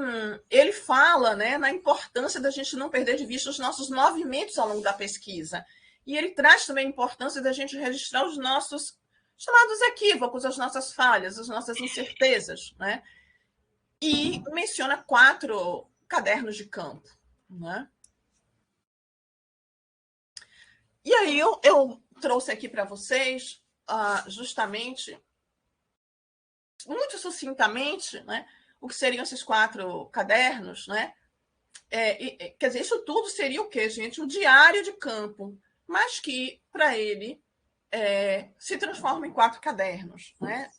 Speaker 2: ele fala, né, na importância da gente não perder de vista os nossos movimentos ao longo da pesquisa. E ele traz também a importância da gente registrar os nossos chamados equívocos, as nossas falhas, as nossas incertezas, né? E menciona 4 cadernos de campo, né? E aí eu trouxe aqui para vocês, justamente, muito sucintamente, né, o que seriam esses 4 cadernos, né? Quer dizer, isso tudo seria o quê, gente? O diário de campo, mas que, para ele, se transforma em 4 cadernos, né?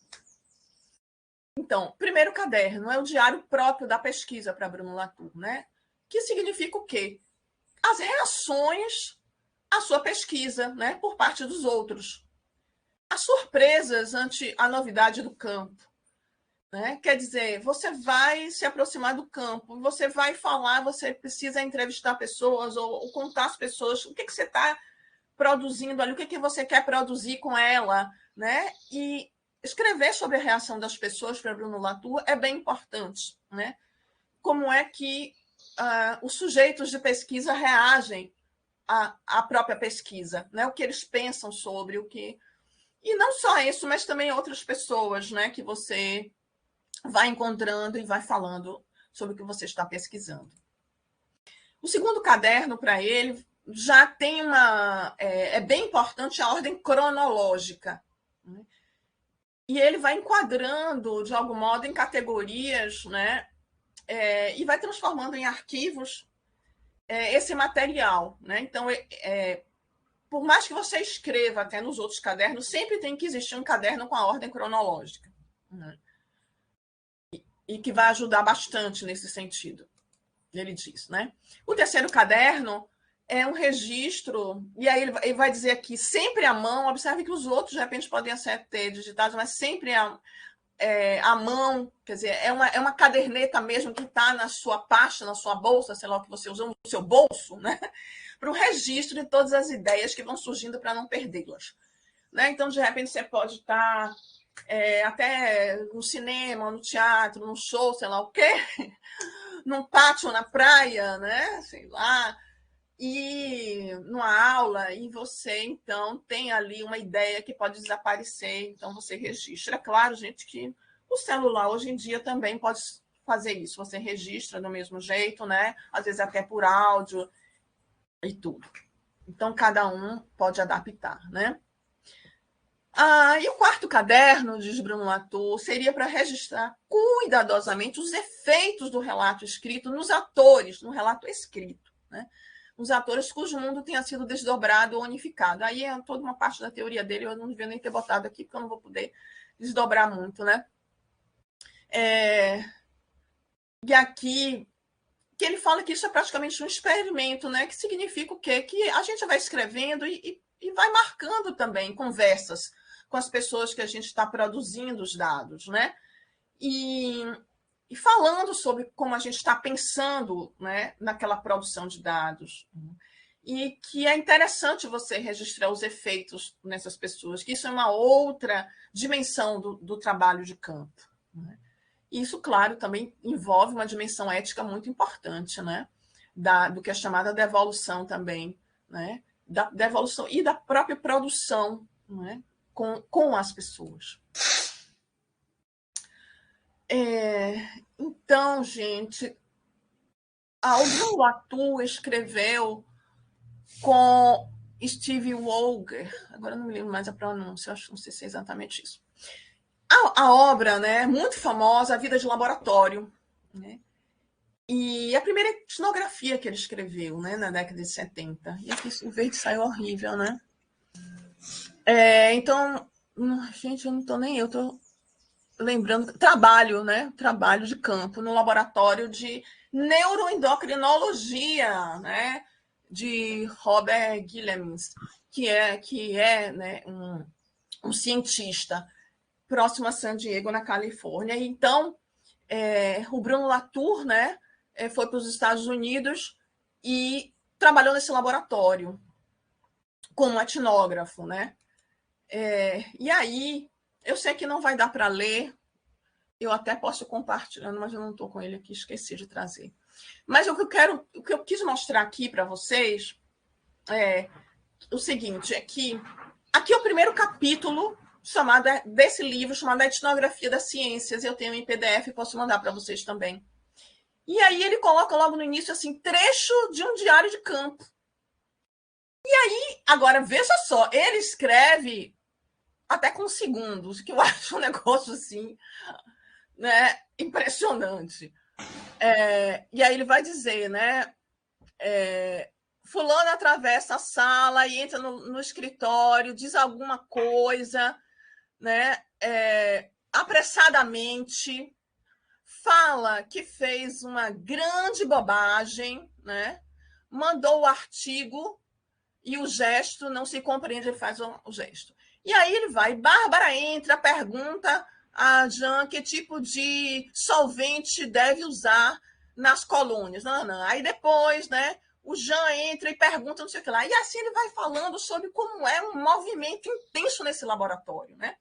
Speaker 2: Então, primeiro caderno é o diário próprio da pesquisa para Bruno Latour, né? Que significa o quê? As reações à sua pesquisa, né, por parte dos outros. As surpresas ante a novidade do campo. Né? Quer dizer, você vai se aproximar do campo, você vai falar, você precisa entrevistar pessoas ou contar às pessoas o que você está produzindo ali, o que você quer produzir com ela, né? E escrever sobre a reação das pessoas para Bruno Latour é bem importante, né? Como é que os sujeitos de pesquisa reagem à própria pesquisa, né? O que eles pensam sobre o que... E não só isso, mas também outras pessoas, né? Que você vai encontrando e vai falando sobre o que você está pesquisando. O segundo caderno, para ele, já tem uma... É bem importante a ordem cronológica. Né? E ele vai enquadrando, de algum modo, em categorias, né? E vai transformando em arquivos esse material. Né? Então, por mais que você escreva até nos outros cadernos, sempre tem que existir um caderno com a ordem cronológica. Né? E que vai ajudar bastante nesse sentido, ele diz. Né? O terceiro caderno é um registro, e aí ele vai dizer aqui, sempre à mão, observe que os outros, de repente, podem ter digitados, mas sempre à mão, quer dizer, é uma caderneta mesmo que está na sua pasta, na sua bolsa, sei lá o que você usa, no seu bolso, né? Para o registro de todas as ideias que vão surgindo para não perdê-las. Né? Então, de repente, você pode estar até no cinema, no teatro, num show, sei lá o quê, num pátio na praia, né? Sei lá, e numa aula, e você, então, tem ali uma ideia que pode desaparecer, então você registra. É claro, gente, que o celular hoje em dia também pode fazer isso, você registra do mesmo jeito, né? Às vezes até por áudio e tudo. Então, cada um pode adaptar, né? E o quarto caderno, diz Bruno Latour, seria para registrar cuidadosamente os efeitos do relato escrito nos atores, no relato escrito, né? Os atores cujo mundo tenha sido desdobrado ou unificado. Aí é toda uma parte da teoria dele, eu não devia nem ter botado aqui, porque eu não vou poder desdobrar muito, né? E aqui, que ele fala que isso é praticamente um experimento, né? Que significa o quê? Que a gente vai escrevendo e vai marcando também conversas com as pessoas que a gente está produzindo os dados, né? E falando sobre como a gente está pensando, né, naquela produção de dados. E que é interessante você registrar os efeitos nessas pessoas, que isso é uma outra dimensão do trabalho de campo. Né? Isso, claro, também envolve uma dimensão ética muito importante, né? Do que é chamada devolução também, né? Da devolução e da própria produção, né? Com as pessoas. Então, gente, o Bruno Latour escreveu com Steve Woolger, agora não me lembro mais a pronúncia, acho, não sei se é exatamente isso. A obra, né, muito famosa, A Vida de Laboratório, né? E a primeira etnografia que ele escreveu, né, na década de 70. E aqui o verde saiu horrível, né? Então, gente, eu não tô nem eu, tô lembrando, trabalho, né? Trabalho de campo no laboratório de neuroendocrinologia, né? De Robert Guillemins, que é né, um cientista próximo a San Diego, na Califórnia. Então, o Bruno Latour, né, foi para os Estados Unidos e trabalhou nesse laboratório como etnógrafo, né? E aí, eu sei que não vai dar para ler, eu até posso compartilhando, mas eu não estou com ele aqui, esqueci de trazer. Mas o que eu quis mostrar aqui para vocês o seguinte, é que aqui é o primeiro capítulo desse livro chamado Etnografia das Ciências. Eu tenho em PDF, posso mandar para vocês também. E aí ele coloca logo no início assim, trecho de um diário de campo. E aí, agora, veja só, ele escreve até com segundos, que eu acho um negócio assim, né, impressionante. E aí ele vai dizer, né, fulano atravessa a sala e entra no escritório, diz alguma coisa, né, apressadamente, fala que fez uma grande bobagem, né, mandou o artigo e o gesto não se compreende, ele faz o gesto. E aí ele vai, Bárbara entra, pergunta a Jean que tipo de solvente deve usar nas colônias. Não. Aí depois, né, o Jean entra e pergunta não sei o que lá. E assim ele vai falando sobre como é um movimento intenso nesse laboratório, né?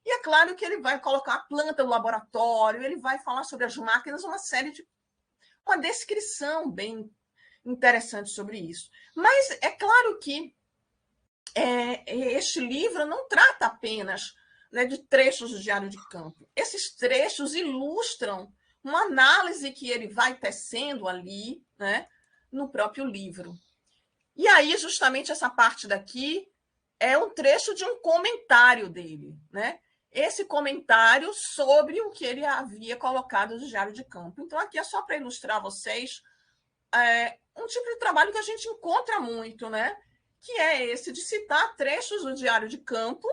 Speaker 2: E é claro que ele vai colocar a planta do laboratório, ele vai falar sobre as máquinas, uma descrição bem interessante sobre isso. Mas é claro que este livro não trata apenas, né, de trechos do Diário de Campo. Esses trechos ilustram uma análise que ele vai tecendo ali, né, no próprio livro. E aí, justamente essa parte daqui é um trecho de um comentário dele, né? Esse comentário sobre o que ele havia colocado no Diário de Campo. Então, aqui é só para ilustrar vocês um tipo de trabalho que a gente encontra muito, né? Que é esse de citar trechos do Diário de Campo,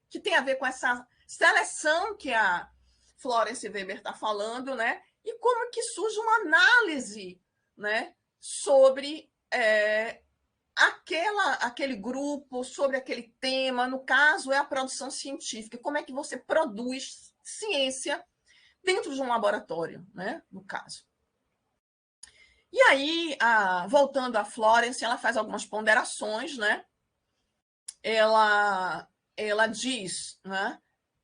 Speaker 2: que tem a ver com essa seleção que a Florence Weber está falando, né? E como que surge uma análise, né, sobre aquele grupo, sobre aquele tema. No caso, é a produção científica. Como é que você produz ciência dentro de um laboratório, né? No caso. E aí, voltando a Florence, ela faz algumas ponderações, né? Ela diz, né,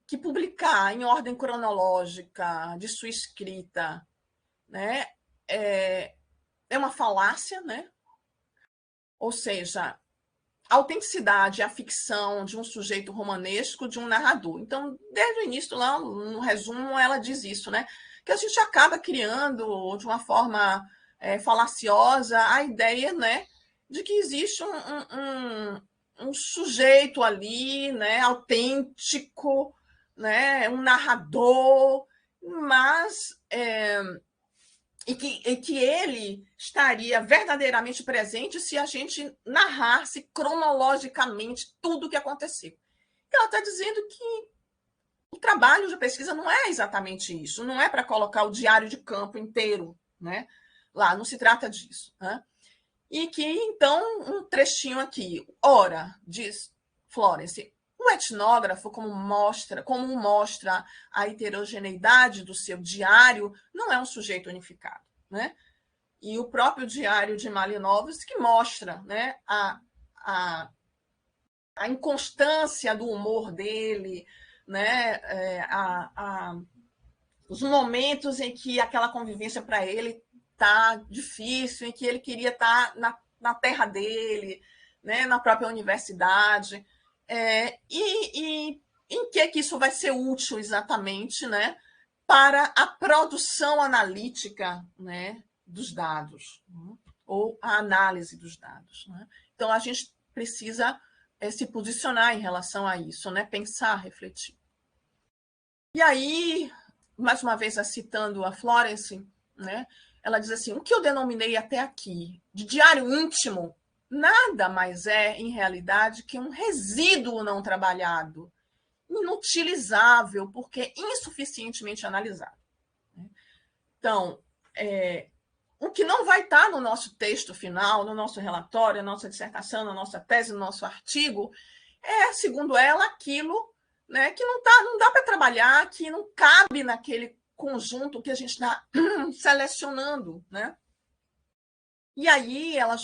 Speaker 2: que publicar em ordem cronológica de sua escrita, né, é uma falácia, né? Ou seja, a autenticidade é a ficção de um sujeito romanesco, de um narrador. Então, desde o início, lá no resumo, ela diz isso, né? Que a gente acaba criando de uma forma falaciosa a ideia, né, de que existe um sujeito ali, né, autêntico, né, um narrador, mas e que ele estaria verdadeiramente presente se a gente narrasse cronologicamente tudo o que aconteceu. Ela está dizendo que o trabalho de pesquisa não é exatamente isso, não é para colocar o diário de campo inteiro, né? Lá, não se trata disso. Né? E que, então, um trechinho aqui. Ora, diz Florence, o etnógrafo, como mostra a heterogeneidade do seu diário, não é um sujeito unificado. Né? E o próprio diário de Malinowski mostra, né, a inconstância do humor dele, né, os momentos em que aquela convivência para ele tá difícil, em que ele queria estar na terra dele, né, na própria universidade, e em que isso vai ser útil exatamente, né, para a produção analítica, né, dos dados, né, ou a análise dos dados. Né? Então, a gente precisa se posicionar em relação a isso, né, pensar, refletir. E aí, mais uma vez citando a Florence, né, ela diz assim, o que eu denominei até aqui de diário íntimo nada mais é, em realidade, que um resíduo não trabalhado, inutilizável, porque insuficientemente analisado. Então, o que não vai estar no nosso texto final, no nosso relatório, na nossa dissertação, na nossa tese, no nosso artigo, segundo ela, aquilo, né, que não dá para trabalhar, que não cabe naquele conjunto que a gente está selecionando, né? E aí, ela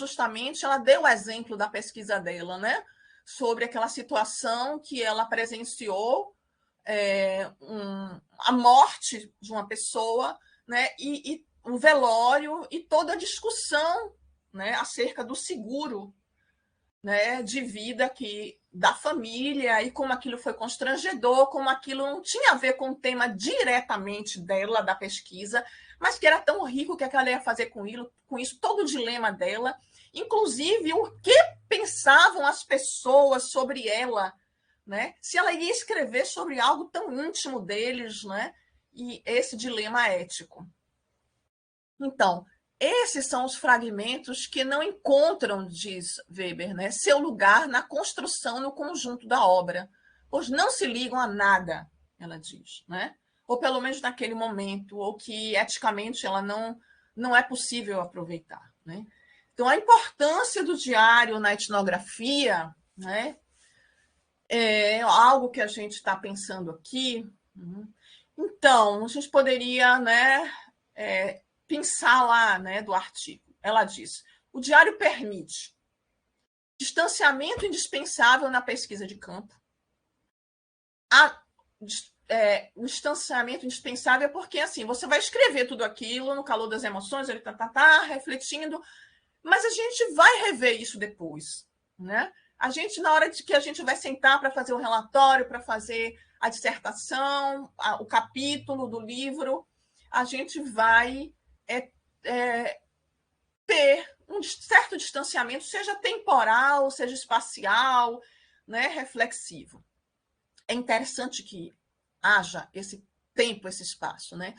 Speaker 2: deu o exemplo da pesquisa dela, né? Sobre aquela situação que ela presenciou, a morte de uma pessoa, né? E o velório e toda a discussão, né? Acerca do seguro né, de vida da família, e como aquilo foi constrangedor, como aquilo não tinha a ver com o tema diretamente dela, da pesquisa, mas que era tão rico que ela ia fazer com isso todo o dilema dela, inclusive o que pensavam as pessoas sobre ela, né? Se ela ia escrever sobre algo tão íntimo deles, né? E esse dilema ético. Então, esses são os fragmentos que não encontram, diz Weber, né, seu lugar na construção, no conjunto da obra, pois não se ligam a nada, ela diz, né? Ou pelo menos naquele momento, ou que eticamente ela não é possível aproveitar, né? Então, a importância do diário na etnografia, né, é algo que a gente está pensando aqui. Então, a gente poderia, né, pensar lá, né, do artigo. Ela diz: o diário permite distanciamento indispensável na pesquisa de campo. O distanciamento indispensável porque, assim, você vai escrever tudo aquilo no calor das emoções, ele refletindo, mas a gente vai rever isso depois, né? A gente, na hora de que a gente vai sentar para fazer o relatório, para fazer a dissertação, o capítulo do livro, a gente vai ter um certo distanciamento, seja temporal, seja espacial, né, reflexivo. É interessante que haja esse tempo, esse espaço, né?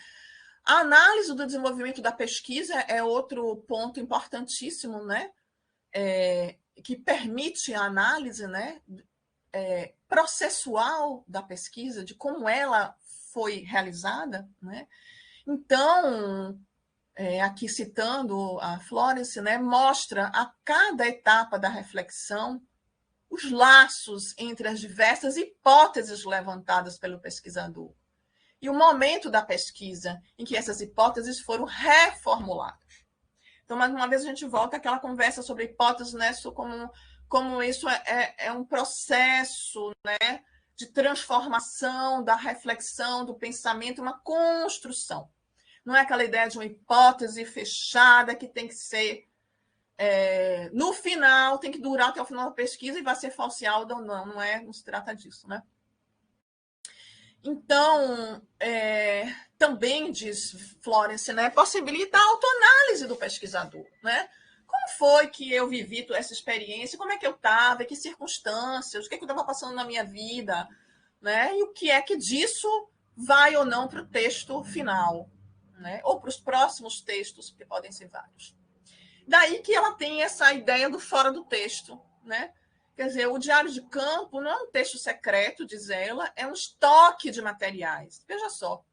Speaker 2: A análise do desenvolvimento da pesquisa é outro ponto importantíssimo, né? Que permite a análise, né, processual da pesquisa, de como ela foi realizada, né? Então, aqui citando a Florence, né, mostra a cada etapa da reflexão os laços entre as diversas hipóteses levantadas pelo pesquisador e o momento da pesquisa em que essas hipóteses foram reformuladas. Então, mais uma vez, a gente volta àquela conversa sobre hipóteses, né, como isso é um processo, né, de transformação da reflexão, do pensamento, uma construção. Não é aquela ideia de uma hipótese fechada que tem que ser, no final, tem que durar até o final da pesquisa e vai ser falseada ou não. Não se trata disso, né? Então, também, diz Florence, né, possibilita a autoanálise do pesquisador, né? Como foi que eu vivi toda essa experiência? Como é que eu estava? Que circunstâncias? O que eu estava passando na minha vida? Né? E o que é que disso vai ou não para o texto final, né? Ou para os próximos textos, que podem ser vários. Daí que ela tem essa ideia do fora do texto, né? Quer dizer, o diário de campo não é um texto secreto, diz ela, é um estoque de materiais. Veja só,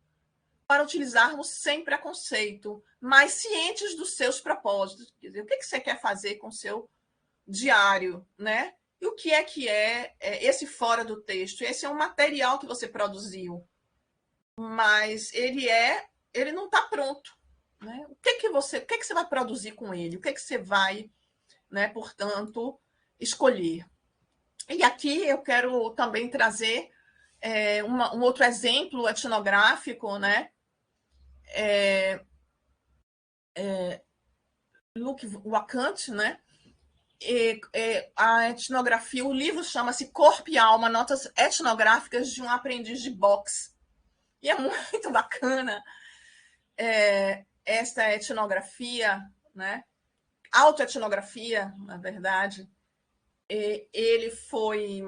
Speaker 2: para utilizarmos sem preconceito, mas cientes dos seus propósitos. Quer dizer, o que você quer fazer com o seu diário, né? E o que é esse fora do texto? Esse é um material que você produziu, mas ele não está pronto, né? O que você vai produzir com ele? O que você vai, né, portanto, escolher? E aqui eu quero também trazer um outro exemplo etnográfico, né? Luc Wacant, né? A etnografia, o livro chama-se Corpo e Alma, Notas Etnográficas de um Aprendiz de Boxe. E é muito bacana essa etnografia, né? Autoetnografia, na verdade. Ele foi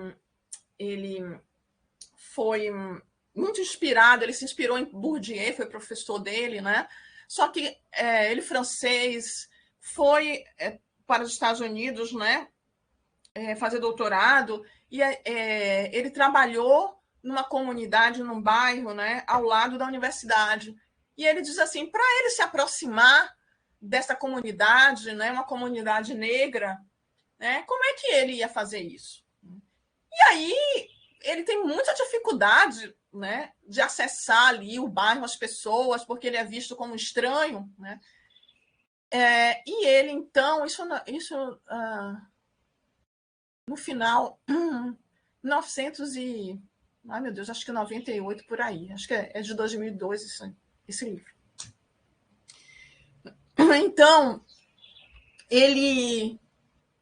Speaker 2: muito inspirado, ele se inspirou em Bourdieu, foi professor dele, né? Só que ele francês foi para os Estados Unidos, né? Fazer doutorado, e ele trabalhou numa comunidade, num bairro, né, ao lado da universidade. E ele diz assim, para ele se aproximar dessa comunidade, né, uma comunidade negra, né, como é que ele ia fazer isso? E aí ele tem muita dificuldade, né, de acessar ali o bairro, as pessoas, porque ele é visto como estranho, né? E ele, então, isso no final, 900 e... Ai, meu Deus, acho que 98 por aí. Acho que é de 2002 esse livro. Então, ele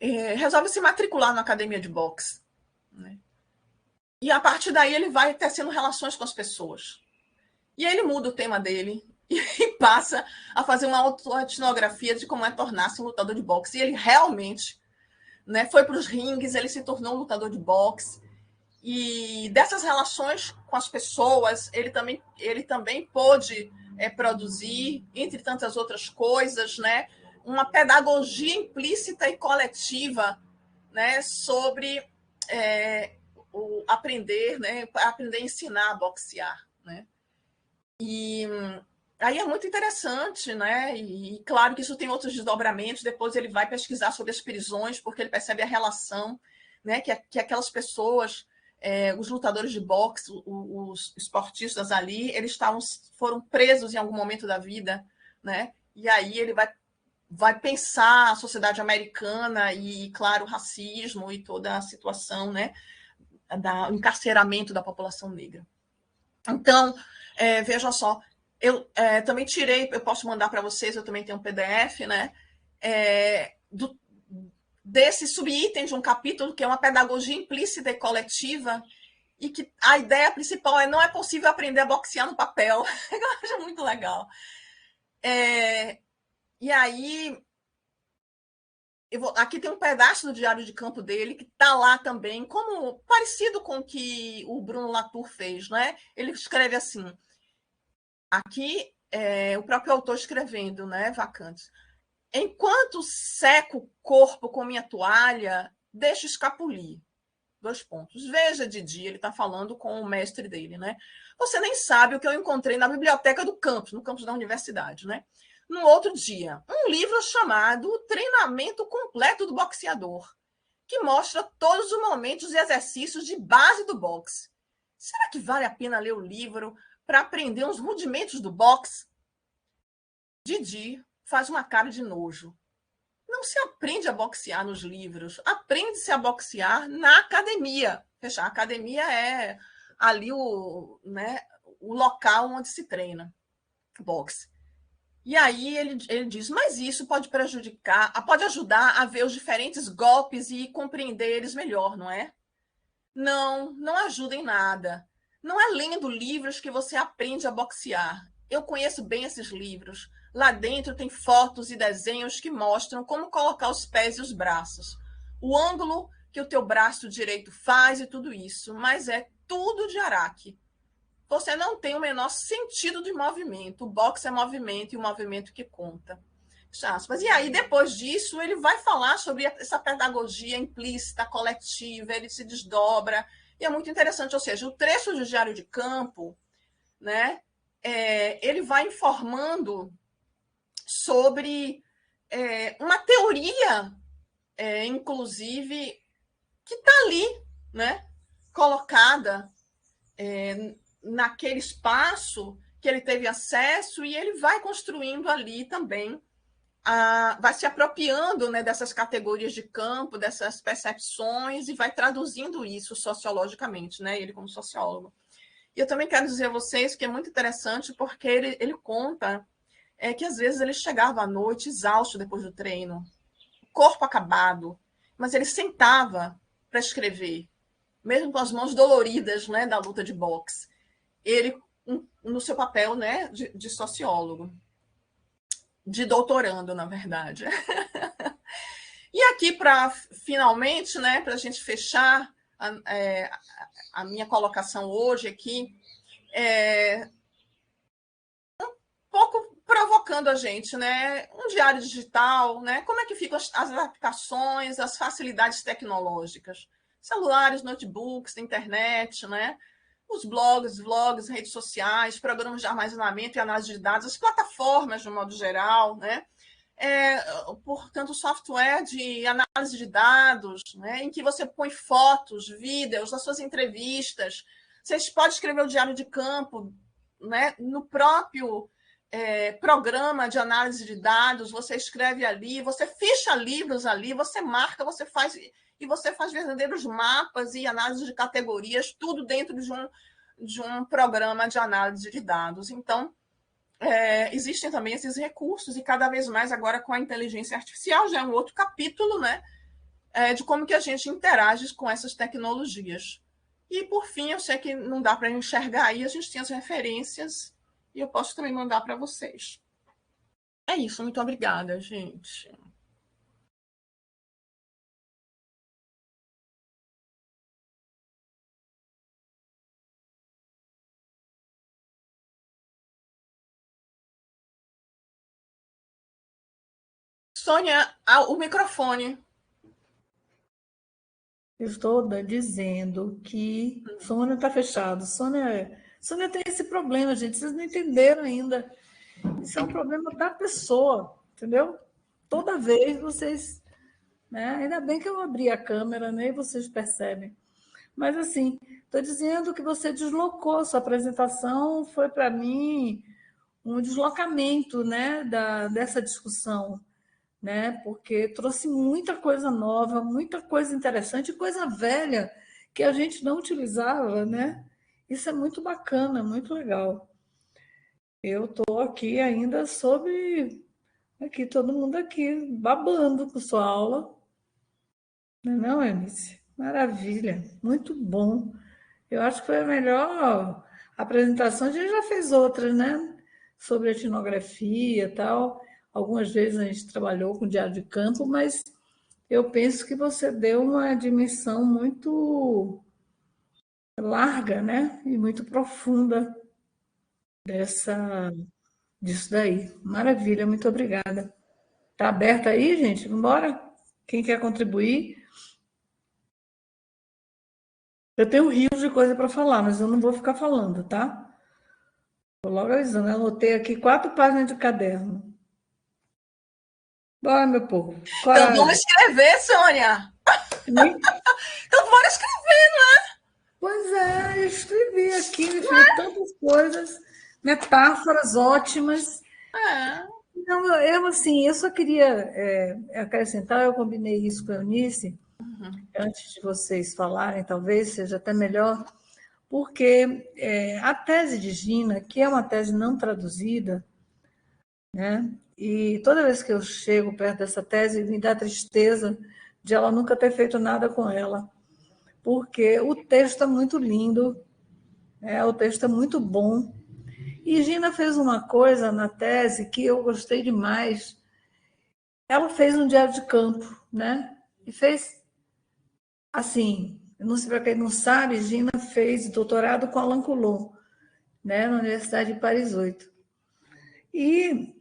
Speaker 2: resolve se matricular na academia de boxe, né? E a partir daí ele vai tecendo relações com as pessoas. E aí ele muda o tema dele e passa a fazer uma autoetnografia de como é tornar-se um lutador de boxe. E ele realmente, né, foi para os ringues, ele se tornou um lutador de boxe. E dessas relações com as pessoas, ele também pôde produzir, entre tantas outras coisas, né, uma pedagogia implícita e coletiva, né, sobre o aprender, né, aprender a ensinar a boxear, né? E aí é muito interessante, né? E claro que isso tem outros desdobramentos. Depois ele vai pesquisar sobre as prisões, porque ele percebe a relação, né? Que aquelas pessoas, os lutadores de boxe, os esportistas ali, foram presos em algum momento da vida, né? E aí ele vai pensar a sociedade americana e, claro, o racismo e toda a situação, né? Do encarceramento da população negra. Então, veja só, eu também tirei, eu posso mandar para vocês, eu também tenho um PDF, né? Desse subitem de um capítulo que é uma pedagogia implícita e coletiva, e que a ideia principal não é possível aprender a boxear no papel. Eu acho muito legal. E aí, aqui tem um pedaço do diário de campo dele que está lá também, como parecido com o que o Bruno Latour fez, né? Ele escreve assim, aqui o próprio autor escrevendo, né, Vacantes. Enquanto seco o corpo com minha toalha, deixo escapulir. 2 pontos. Veja, Didi, ele está falando com o mestre dele, né? Você nem sabe o que eu encontrei na biblioteca do campus, no campus da universidade, né? No outro dia, um livro chamado Treinamento Completo do Boxeador, que mostra todos os momentos e exercícios de base do boxe. Será que vale a pena ler o livro para aprender uns rudimentos do boxe? Didi faz uma cara de nojo. Não se aprende a boxear nos livros, aprende-se a boxear na academia. A academia é ali né, o local onde se treina boxe. E aí ele diz, mas isso pode prejudicar, pode ajudar a ver os diferentes golpes e compreender eles melhor, não é? Não, não ajuda em nada. Não é lendo livros que você aprende a boxear. Eu conheço bem esses livros. Lá dentro tem fotos e desenhos que mostram como colocar os pés e os braços. O ângulo que o teu braço direito faz e tudo isso. Mas é tudo de araque. Você não tem o menor sentido de movimento. O boxe é movimento e o movimento que conta. Aspas. E aí, depois disso, ele vai falar sobre essa pedagogia implícita, coletiva, ele se desdobra, e é muito interessante, ou seja, o trecho do Diário de Campo, né, ele vai informando sobre uma teoria, inclusive, que está ali, né, colocada naquele espaço que ele teve acesso, e ele vai construindo ali também vai se apropriando, né, dessas categorias de campo, dessas percepções, e vai traduzindo isso sociologicamente, né, ele como sociólogo. E eu também quero dizer a vocês que é muito interessante, porque ele conta que às vezes ele chegava à noite exausto depois do treino, corpo acabado, mas ele sentava para escrever, mesmo com as mãos doloridas, né, da luta de boxe. Ele, no seu papel, né, de sociólogo. De doutorando, na verdade. E aqui, para finalmente, né, para a gente fechar a minha colocação hoje aqui, um pouco provocando a gente, né? Um diário digital, né? Como é que ficam as aplicações, as facilidades tecnológicas? Celulares, notebooks, internet, né? Os blogs, vlogs, redes sociais, programas de armazenamento e análise de dados, as plataformas, de um modo geral, né? Portanto, software de análise de dados, né? Em que você põe fotos, vídeos das suas entrevistas. Você pode escrever o diário de campo, né? No próprio programa de análise de dados, você escreve ali, você ficha livros ali, você marca, você faz verdadeiros mapas e análise de categorias, tudo dentro de um programa de análise de dados. Então, existem também esses recursos, e cada vez mais agora com a inteligência artificial, já é um outro capítulo, né? de como que a gente interage com essas tecnologias. E, por fim, eu sei que não dá para enxergar aí, a gente tem as referências e eu posso também mandar para vocês. É isso, muito obrigada, gente. Sônia, o microfone.
Speaker 1: Eu estou dizendo que Sônia está fechado. Sônia tem esse problema, gente. Vocês não entenderam ainda. Isso é um problema da pessoa, entendeu? Toda vez vocês. Né? Ainda bem que eu abri a câmera, né? E vocês percebem. Mas, assim, estou dizendo que você deslocou. Sua apresentação foi, para mim, um deslocamento, né, dessa discussão, né? Porque trouxe muita coisa nova, muita coisa interessante, coisa velha que a gente não utilizava, né? Isso é muito bacana, muito legal. Eu estou aqui ainda sobre aqui todo mundo aqui babando com sua aula, não, Eunice? Maravilha, muito bom. Eu acho que foi a melhor apresentação. A gente já fez outras, né? Sobre etnografia e tal. Algumas vezes a gente trabalhou com diário de campo, mas eu penso que você deu uma dimensão muito larga, né? E muito profunda disso daí. Maravilha, muito obrigada. Está aberta aí, gente? Vamos embora? Quem quer contribuir? Eu tenho rios de coisa para falar, mas eu não vou ficar falando, tá? Estou logo avisando. Eu anotei aqui 4 páginas de caderno. Bora, meu povo.
Speaker 2: Então vamos
Speaker 1: Coragem.
Speaker 2: escrever, Sônia. Então bora escrever, não é?
Speaker 1: Pois é, eu escrevi aqui, me fiz tantas coisas, metáforas ótimas.
Speaker 2: É.
Speaker 1: Então, assim, eu só queria acrescentar, eu combinei isso com a Eunice, antes de vocês falarem, talvez seja até melhor, porque a tese de Gina, que é uma tese não traduzida, né? E toda vez que eu chego perto dessa tese, me dá tristeza de ela nunca ter feito nada com ela, porque o texto é muito lindo, o texto é muito bom. E Gina fez uma coisa na tese que eu gostei demais. Ela fez um diário de campo, né? E fez assim, não sei para quem não sabe, Gina fez doutorado com Alain Coulon, né, na Universidade de Paris 8. E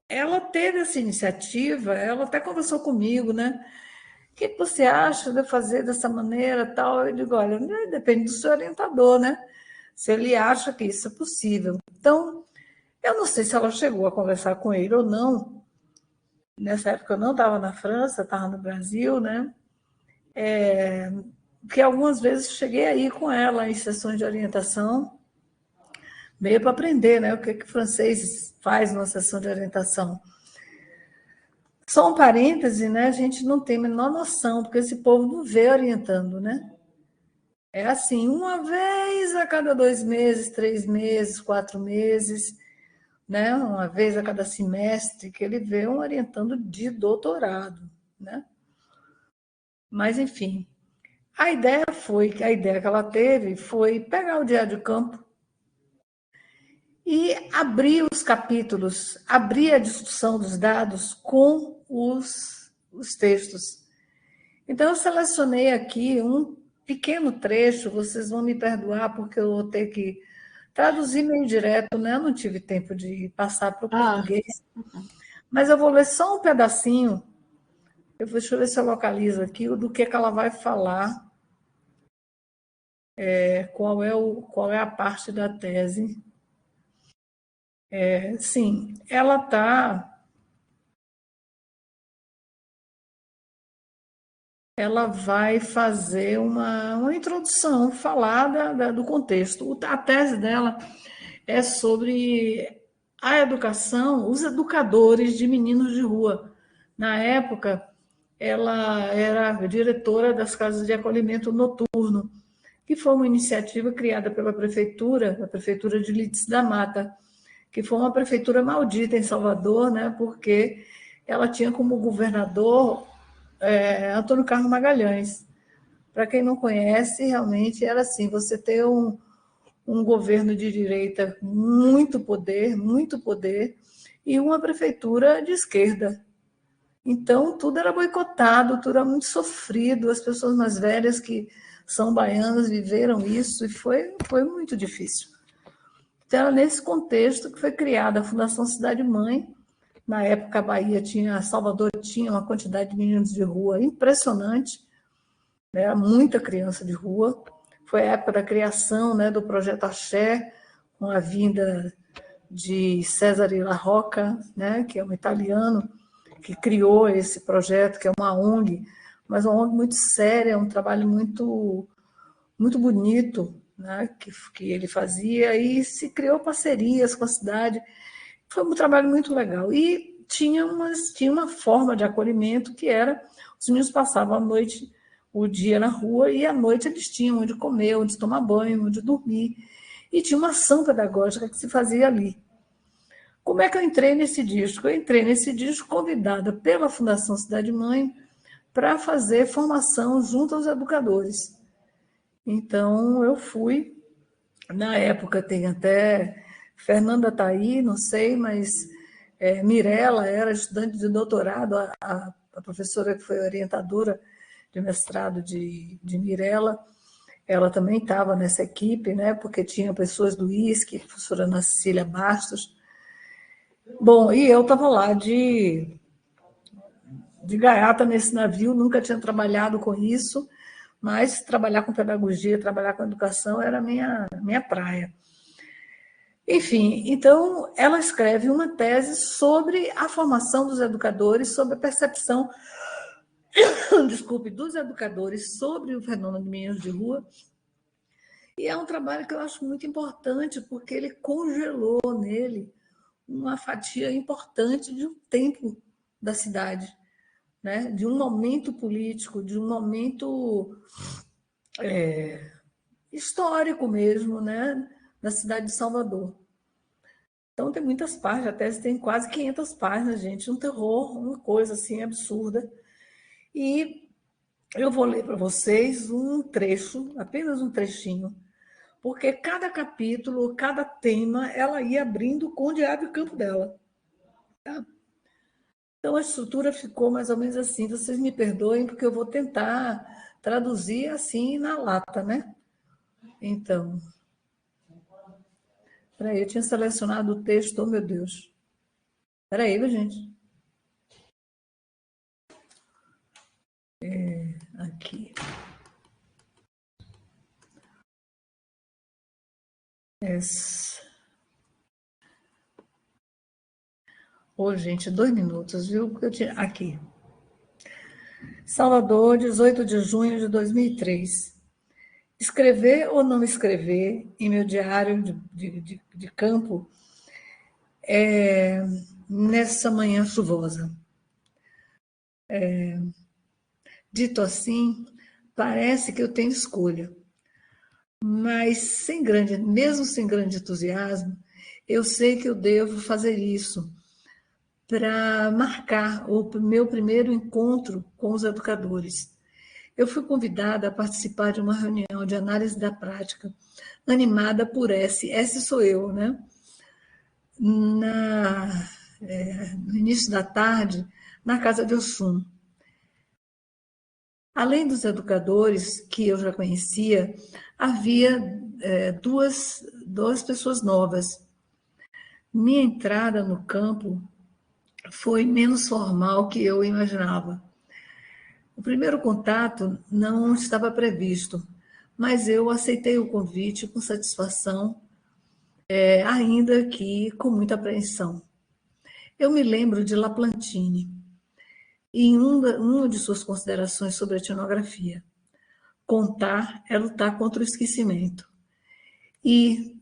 Speaker 1: ela teve essa iniciativa, ela até conversou comigo, né? O que você acha de fazer dessa maneira, tal? Eu digo, olha, depende do seu orientador, né? Se ele acha que isso é possível. Então, eu não sei se ela chegou a conversar com ele ou não. Nessa época eu não estava na França, estava no Brasil, né? Porque algumas vezes cheguei aí com ela em sessões de orientação, meio para aprender, né? O que o francês faz numa sessão de orientação. Só um parêntese, né? A gente não tem a menor noção, porque esse povo não vê orientando, né? É assim, uma vez a cada 2 meses, 3 meses, 4 meses, né? Uma vez a cada semestre, que ele vê um orientando de doutorado, né? Mas, enfim, a ideia que ela teve foi pegar o diário de campo e abrir os capítulos, abrir a discussão dos dados com os textos. Então, eu selecionei aqui um pequeno trecho, vocês vão me perdoar, porque eu vou ter que traduzir meio direto, né? Eu não tive tempo de passar para o português, mas eu vou ler só um pedacinho. Deixa eu ver se eu localizo aqui do que ela vai falar, qual é a parte da tese. Sim, ela vai fazer uma introdução, falar do contexto. A tese dela é sobre a educação, os educadores de meninos de rua. Na época, ela era diretora das casas de acolhimento noturno, que foi uma iniciativa criada pela prefeitura, a prefeitura de Leeds da Mata, que foi uma prefeitura maldita em Salvador, né, porque ela tinha como governador Antônio Carlos Magalhães. Para quem não conhece, realmente era assim, você ter um governo de direita muito poder, e uma prefeitura de esquerda. Então, tudo era boicotado, tudo era muito sofrido, as pessoas mais velhas que são baianas viveram isso, e foi muito difícil. Então, era nesse contexto que foi criada a Fundação Cidade Mãe. Na época, a Bahia Salvador tinha uma quantidade de meninos de rua impressionante, né? Muita criança de rua. Foi a época da criação, né, do Projeto Axé, com a vinda de Cesare La Rocca, né, que é um italiano que criou esse projeto, que é uma ONG, mas uma ONG muito séria, um trabalho muito bonito, né, que ele fazia, e se criou parcerias com a cidade. Foi um trabalho muito legal. E tinha uma forma de acolhimento que era: os meninos passavam a noite, o dia na rua, e à noite eles tinham onde comer, onde tomar banho, onde dormir. E tinha uma ação pedagógica que se fazia ali. Como é que eu entrei nesse disco? Eu entrei nesse disco convidada pela Fundação Cidade Mãe para fazer formação junto aos educadores. Então, eu fui. Na época, tem até Fernanda está aí, não sei, mas Mirella era estudante de doutorado, a professora que foi orientadora de mestrado de Mirella, ela também estava nessa equipe, né, porque tinha pessoas do ISC, a professora Ana Cecília Bastos. Bom, e eu estava lá de gaiata nesse navio, nunca tinha trabalhado com isso, mas trabalhar com pedagogia, trabalhar com educação era minha praia. Enfim, então ela escreve uma tese sobre a formação dos educadores, sobre a percepção, desculpe, dos educadores sobre o fenômeno de meninos de rua. E é um trabalho que eu acho muito importante, porque ele congelou nele uma fatia importante de um tempo da cidade, né? De um momento político, de um momento histórico mesmo, né? Da cidade de Salvador. Então, tem muitas páginas, a tese tem quase 500 páginas, gente, um terror, uma coisa assim absurda. E eu vou ler para vocês um trecho, apenas um trechinho, porque cada capítulo, cada tema, ela ia abrindo com o diabo e campo dela. Tá? Então, a estrutura ficou mais ou menos assim. Vocês me perdoem, porque eu vou tentar traduzir assim na lata, né? Então, peraí, eu tinha selecionado o texto, oh meu Deus. Peraí, gente. Aqui. Ô, gente, 2 minutos, viu? Porque eu tinha... Aqui. Salvador, 18 de junho de 2003. Escrever ou não escrever em meu diário de campo nessa manhã chuvosa. Dito assim, parece que eu tenho escolha, mas mesmo sem grande entusiasmo, eu sei que eu devo fazer isso para marcar o meu primeiro encontro com os educadores. Eu fui convidada a participar de uma reunião de análise da prática, animada por S sou eu, né? No início da tarde, na Casa de Oxum. Além dos educadores que eu já conhecia, havia duas pessoas novas. Minha entrada no campo foi menos formal que eu imaginava. O primeiro contato não estava previsto, mas eu aceitei o convite com satisfação, ainda que com muita apreensão. Eu me lembro de Laplantine, em uma de suas considerações sobre a etnografia. Contar é lutar contra o esquecimento. E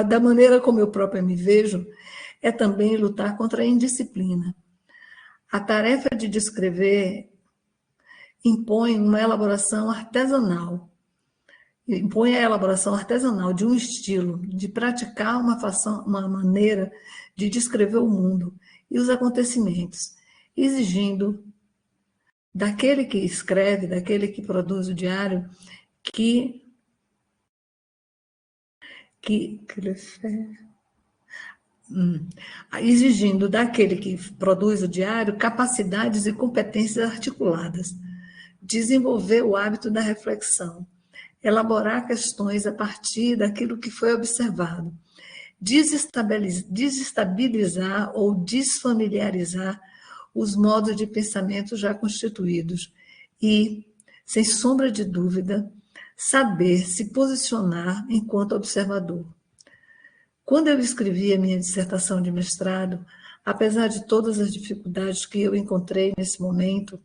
Speaker 1: da maneira como eu própria me vejo, é também lutar contra a indisciplina. A tarefa de descrever impõe uma elaboração artesanal. impõe a elaboração artesanal de um estilo, de praticar uma maneira de descrever o mundo e os acontecimentos, exigindo daquele que escreve, daquele que produz o diário, que, que exigindo daquele que produz o diário capacidades e competências articuladas, desenvolver o hábito da reflexão, elaborar questões a partir daquilo que foi observado, desestabilizar ou desfamiliarizar os modos de pensamento já constituídos e, sem sombra de dúvida, saber se posicionar enquanto observador. Quando eu escrevi a minha dissertação de mestrado, apesar de todas as dificuldades que eu encontrei nesse momento,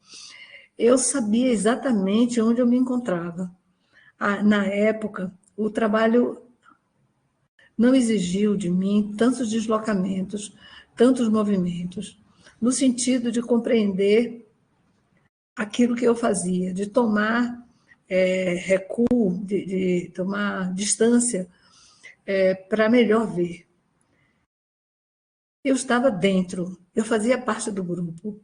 Speaker 1: eu sabia exatamente onde eu me encontrava. Na época, o trabalho não exigiu de mim tantos deslocamentos, tantos movimentos, no sentido de compreender aquilo que eu fazia, de tomar recuo, de tomar distância para melhor ver. Eu estava dentro, eu fazia parte do grupo.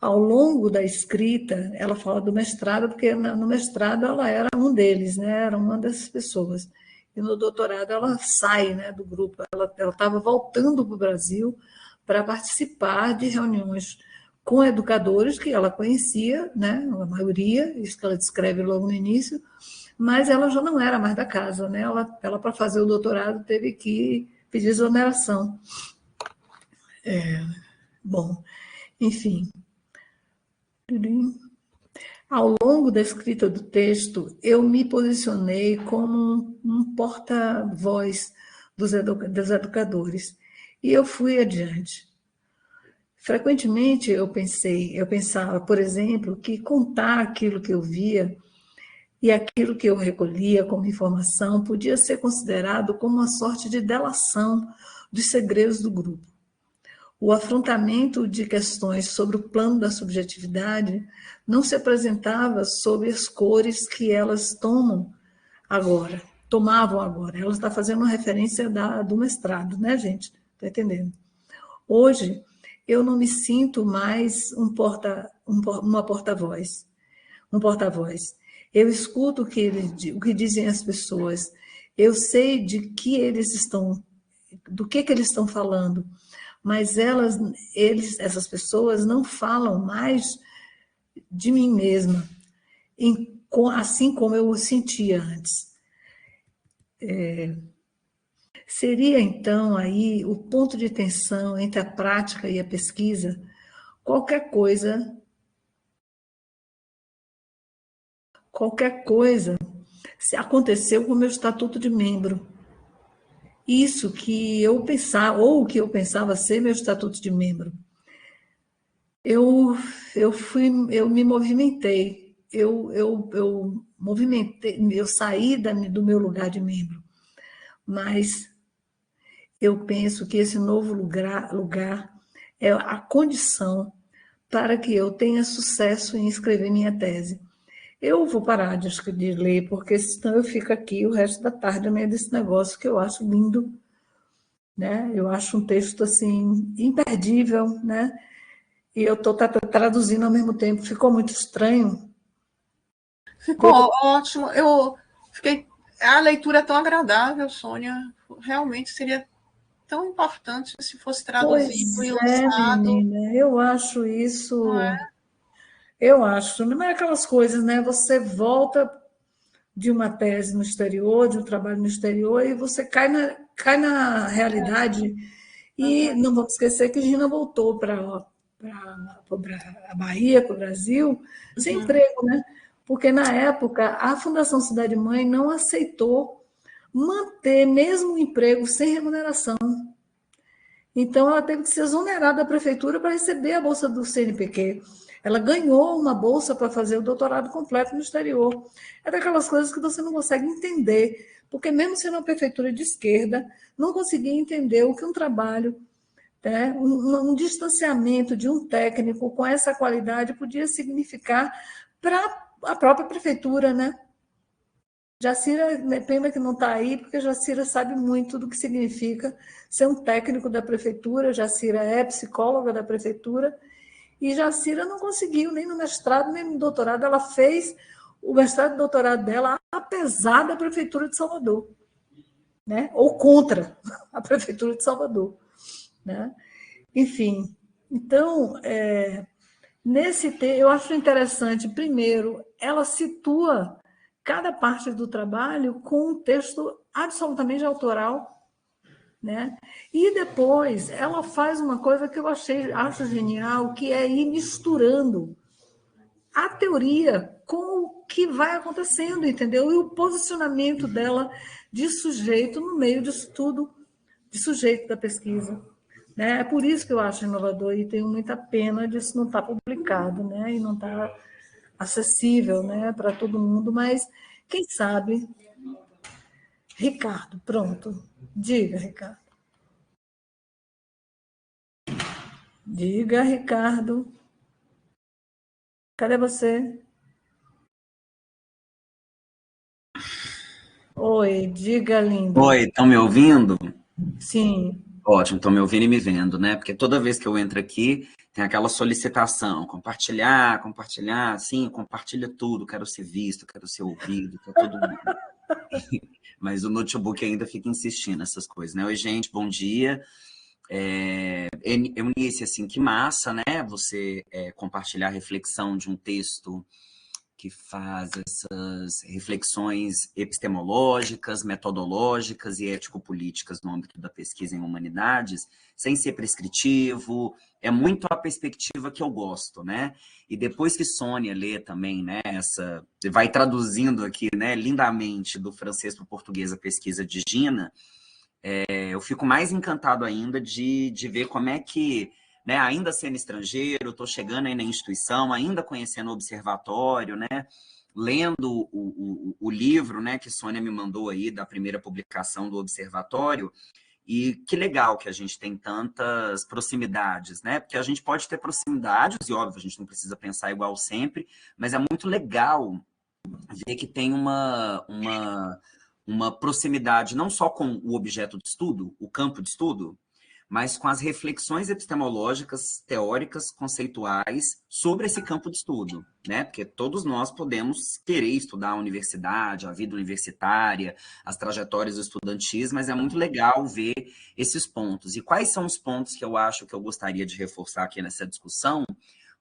Speaker 1: Ao longo da escrita, ela fala do mestrado, porque no mestrado ela era um deles, né? Era uma dessas pessoas. E no doutorado ela sai, né, do grupo. Ela estava voltando para o Brasil para participar de reuniões com educadores que ela conhecia, né, a maioria, isso que ela descreve logo no início, mas ela já não era mais da casa, né? Ela para fazer o doutorado, teve que pedir exoneração. Bom, enfim. Ao longo da escrita do texto, eu me posicionei como um porta-voz dos educadores e eu fui adiante. Frequentemente eu pensava, por exemplo, que contar aquilo que eu via e aquilo que eu recolhia como informação podia ser considerado como uma sorte de delação dos segredos do grupo. O afrontamento de questões sobre o plano da subjetividade não se apresentava sob as cores que elas tomavam agora. Ela está fazendo uma referência do mestrado, né, gente? Está entendendo? Hoje, eu não me sinto mais uma porta-voz. Um porta-voz. Eu escuto o que dizem as pessoas. Eu sei do que eles estão falando, mas essas pessoas não falam mais de mim mesma, assim como eu o sentia antes. Seria, então, aí o ponto de tensão entre a prática e a pesquisa qualquer coisa se aconteceu com o meu estatuto de membro. Isso que eu pensava, ou o que eu pensava ser meu estatuto de membro. Eu me movimentei, eu saí do meu lugar de membro, mas eu penso que esse novo lugar é a condição para que eu tenha sucesso em escrever minha tese. Eu vou parar de ler, porque senão eu fico aqui o resto da tarde no meio desse negócio que eu acho lindo, né? Eu acho um texto assim imperdível, né? E eu estou traduzindo ao mesmo tempo. Ficou muito estranho.
Speaker 2: Ficou ótimo. A leitura é tão agradável, Sônia. Realmente seria tão importante se fosse traduzido e lançado.
Speaker 1: Menina, eu acho
Speaker 2: Não
Speaker 1: isso.
Speaker 2: é?
Speaker 1: Eu acho, não é aquelas coisas, né? Você volta de uma tese no exterior, de um trabalho no exterior, e você cai na realidade. E não vamos esquecer que Gina voltou para a Bahia, para o Brasil, sem emprego, né? Porque na época a Fundação Cidade Mãe não aceitou manter mesmo o emprego sem remuneração. Então, ela teve que ser exonerada da prefeitura para receber a bolsa do CNPq. Ela ganhou uma bolsa para fazer o doutorado completo no exterior. É daquelas coisas que você não consegue entender, porque mesmo sendo uma prefeitura de esquerda, não conseguia entender o que um trabalho, né, um distanciamento de um técnico com essa qualidade podia significar para a própria prefeitura, né? Jacira, pena que não está aí, porque Jacira sabe muito do que significa ser um técnico da prefeitura. Jacira é psicóloga da prefeitura, e Jacira não conseguiu nem no mestrado, nem no doutorado. Ela fez o mestrado e doutorado dela apesar da prefeitura de Salvador, né? Ou contra a prefeitura de Salvador, né? Enfim, então, eu acho interessante, primeiro, ela situa cada parte do trabalho com um texto absolutamente autoral, né? E depois ela faz uma coisa que eu acho genial, que é ir misturando a teoria com o que vai acontecendo, entendeu? E o posicionamento dela de sujeito no meio disso tudo, de sujeito da pesquisa. Né? É por isso que eu acho inovador e tenho muita pena disso não estar publicado, né? E não estar acessível, né, para todo mundo, mas quem sabe. Ricardo, pronto. Diga, Ricardo. Diga, Ricardo. Cadê você? Oi, diga, lindo.
Speaker 3: Oi, estão me ouvindo?
Speaker 1: Sim.
Speaker 3: Ótimo, estão me ouvindo e me vendo, né? Porque toda vez que eu entro aqui, tem aquela solicitação, compartilhar, compartilhar, sim, compartilha tudo, quero ser visto, quero ser ouvido, quero todo mundo. Mas o notebook ainda fica insistindo nessas coisas, né? Oi, gente, bom dia. Eunice, assim, que massa, né? Você compartilhar a reflexão de um texto que faz essas reflexões epistemológicas, metodológicas e ético-políticas no âmbito da pesquisa em humanidades, sem ser prescritivo. É muito a perspectiva que eu gosto, né? E depois que Sônia lê também, né, vai traduzindo aqui, né, lindamente do francês para o português a pesquisa de Gina, eu fico mais encantado ainda de ver como é que, né, ainda sendo estrangeiro, estou chegando aí na instituição, ainda conhecendo o observatório, né, lendo o livro, né, que Sônia me mandou aí da primeira publicação do observatório, e que legal que a gente tem tantas proximidades, né, porque a gente pode ter proximidades, e óbvio, a gente não precisa pensar igual sempre, mas é muito legal ver que tem uma proximidade não só com o objeto de estudo, o campo de estudo, mas com as reflexões epistemológicas, teóricas, conceituais sobre esse campo de estudo, né? Porque todos nós podemos querer estudar a universidade, a vida universitária, as trajetórias estudantis, mas é muito legal ver esses pontos. E quais são os pontos que eu acho que eu gostaria de reforçar aqui nessa discussão?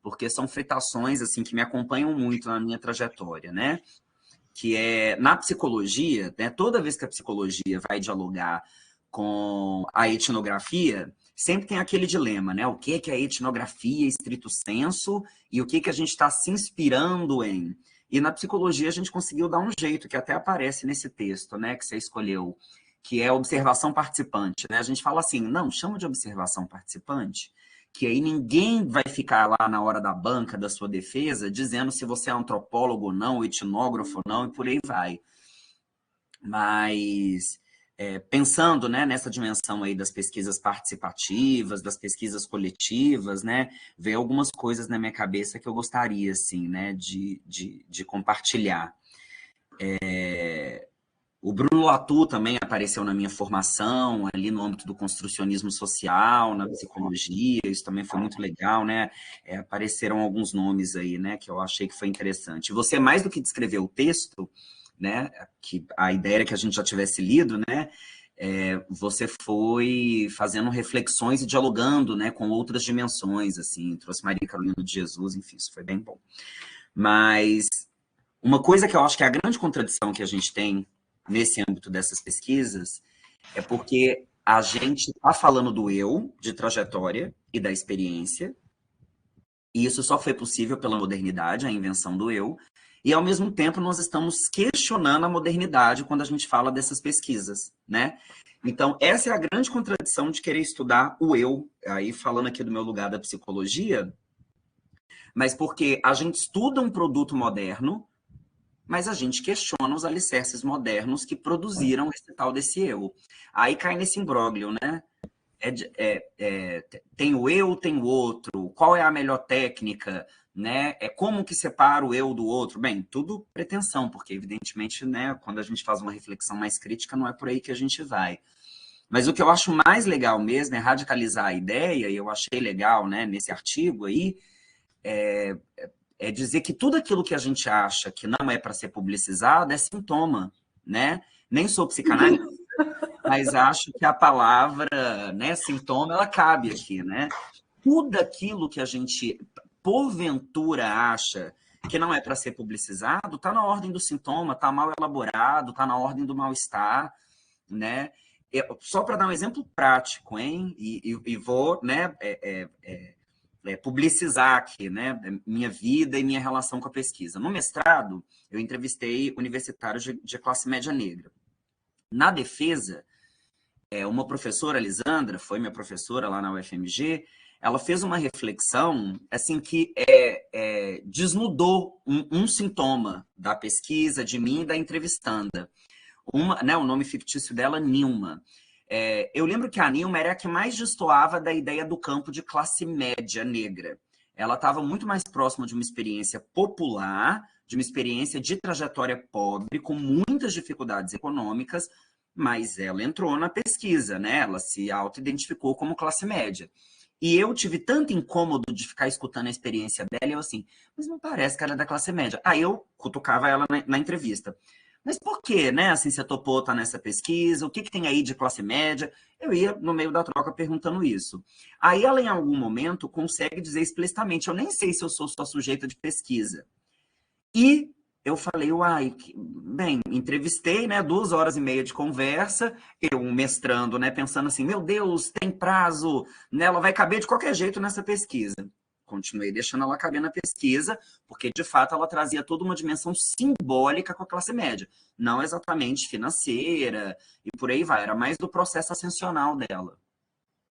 Speaker 3: Porque são fritações assim que me acompanham muito na minha trajetória, né? Que é na psicologia, né? Toda vez que a psicologia vai dialogar com a etnografia, sempre tem aquele dilema, né? O que é a etnografia, estrito senso, e o que a gente está se inspirando em. E na psicologia a gente conseguiu dar um jeito, que até aparece nesse texto, né, que você escolheu, que é observação participante, né? A gente fala assim, não, chama de observação participante, que aí ninguém vai ficar lá na hora da banca da sua defesa dizendo se você é antropólogo ou não, etnógrafo ou não, e por aí vai. Mas pensando, né, nessa dimensão aí das pesquisas participativas, das pesquisas coletivas, né, veio algumas coisas na minha cabeça que eu gostaria, assim, né, de compartilhar. O Bruno Latour também apareceu na minha formação, ali no âmbito do construcionismo social, na psicologia, isso também foi muito legal, né? Apareceram alguns nomes aí, né, que eu achei que foi interessante. Você, mais do que descrever o texto, né, que a ideia era que a gente já tivesse lido, né, você foi fazendo reflexões e dialogando, né, com outras dimensões, assim, trouxe Maria Carolina de Jesus, enfim, isso foi bem bom. Mas uma coisa que eu acho que é a grande contradição que a gente tem nesse âmbito dessas pesquisas é porque a gente está falando do eu, de trajetória e da experiência, e isso só foi possível pela modernidade, a invenção do eu, e ao mesmo tempo nós estamos questionando a modernidade quando a gente fala dessas pesquisas, né? Então, essa é a grande contradição de querer estudar o eu, aí falando aqui do meu lugar da psicologia, mas porque a gente estuda um produto moderno, mas a gente questiona os alicerces modernos que produziram esse tal desse eu. Aí cai nesse imbróglio, né? Tem o eu, tem o outro, qual é a melhor técnica? né? Como que separa o eu do outro? Bem, tudo pretensão, porque evidentemente, né, quando a gente faz uma reflexão mais crítica, não é por aí que a gente vai. Mas o que eu acho mais legal mesmo é radicalizar a ideia, e eu achei legal, né, nesse artigo aí, é dizer que tudo aquilo que a gente acha que não é para ser publicizado é sintoma, né? Nem sou psicanalista, mas acho que a palavra, né, sintoma, ela cabe aqui, né? Tudo aquilo que a gente, porventura, acha que não é para ser publicizado, está na ordem do sintoma, está mal elaborado, está na ordem do mal-estar, né? Só para dar um exemplo prático, hein? E vou, né, publicizar aqui, né, minha vida e minha relação com a pesquisa. No mestrado, eu entrevistei universitários de classe média negra. Na defesa, uma professora, Lisandra, foi minha professora lá na UFMG, ela fez uma reflexão assim que desnudou um sintoma da pesquisa, de mim e da entrevistanda. Né, o nome fictício dela, Nilma. Eu lembro que a Nilma era a que mais destoava da ideia do campo de classe média negra. Ela estava muito mais próxima de uma experiência popular, de uma experiência de trajetória pobre, com muitas dificuldades econômicas, mas ela entrou na pesquisa, né? Ela se auto-identificou como classe média. E eu tive tanto incômodo de ficar escutando a experiência dela, e eu assim, mas não parece que ela é da classe média. Aí eu cutucava ela na entrevista. Mas por que, né? Assim, você topou estar nessa pesquisa? O que tem aí de classe média? Eu ia, no meio da troca, perguntando isso. Aí ela, em algum momento, consegue dizer explicitamente, eu nem sei se eu sou só sujeita de pesquisa. E eu falei, uai, bem, entrevistei, né, 2 horas e meia de conversa, eu mestrando, né, pensando assim, meu Deus, tem prazo, né, ela vai caber de qualquer jeito nessa pesquisa. Continuei deixando ela caber na pesquisa, porque, de fato, ela trazia toda uma dimensão simbólica com a classe média, não exatamente financeira, e por aí vai, era mais do processo ascensional dela,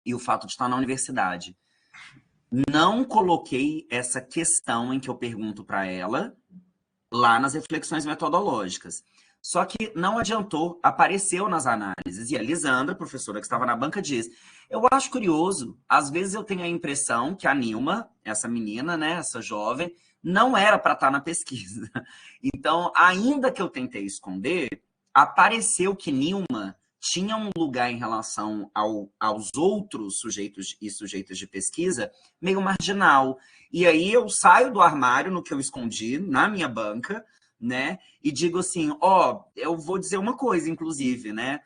Speaker 3: e o fato de estar na universidade. Não coloquei essa questão em que eu pergunto para ela, lá nas reflexões metodológicas. Só que não adiantou, apareceu nas análises. E a Lisandra, professora que estava na banca, diz: eu acho curioso, às vezes eu tenho a impressão que a Nilma, essa menina, né, essa jovem, não era para estar na pesquisa. Então, ainda que eu tentei esconder, apareceu que Nilma tinha um lugar em relação aos outros sujeitos e sujeitas de pesquisa meio marginal. E aí eu saio do armário no que eu escondi na minha banca, né? E digo assim, eu vou dizer uma coisa, inclusive, né?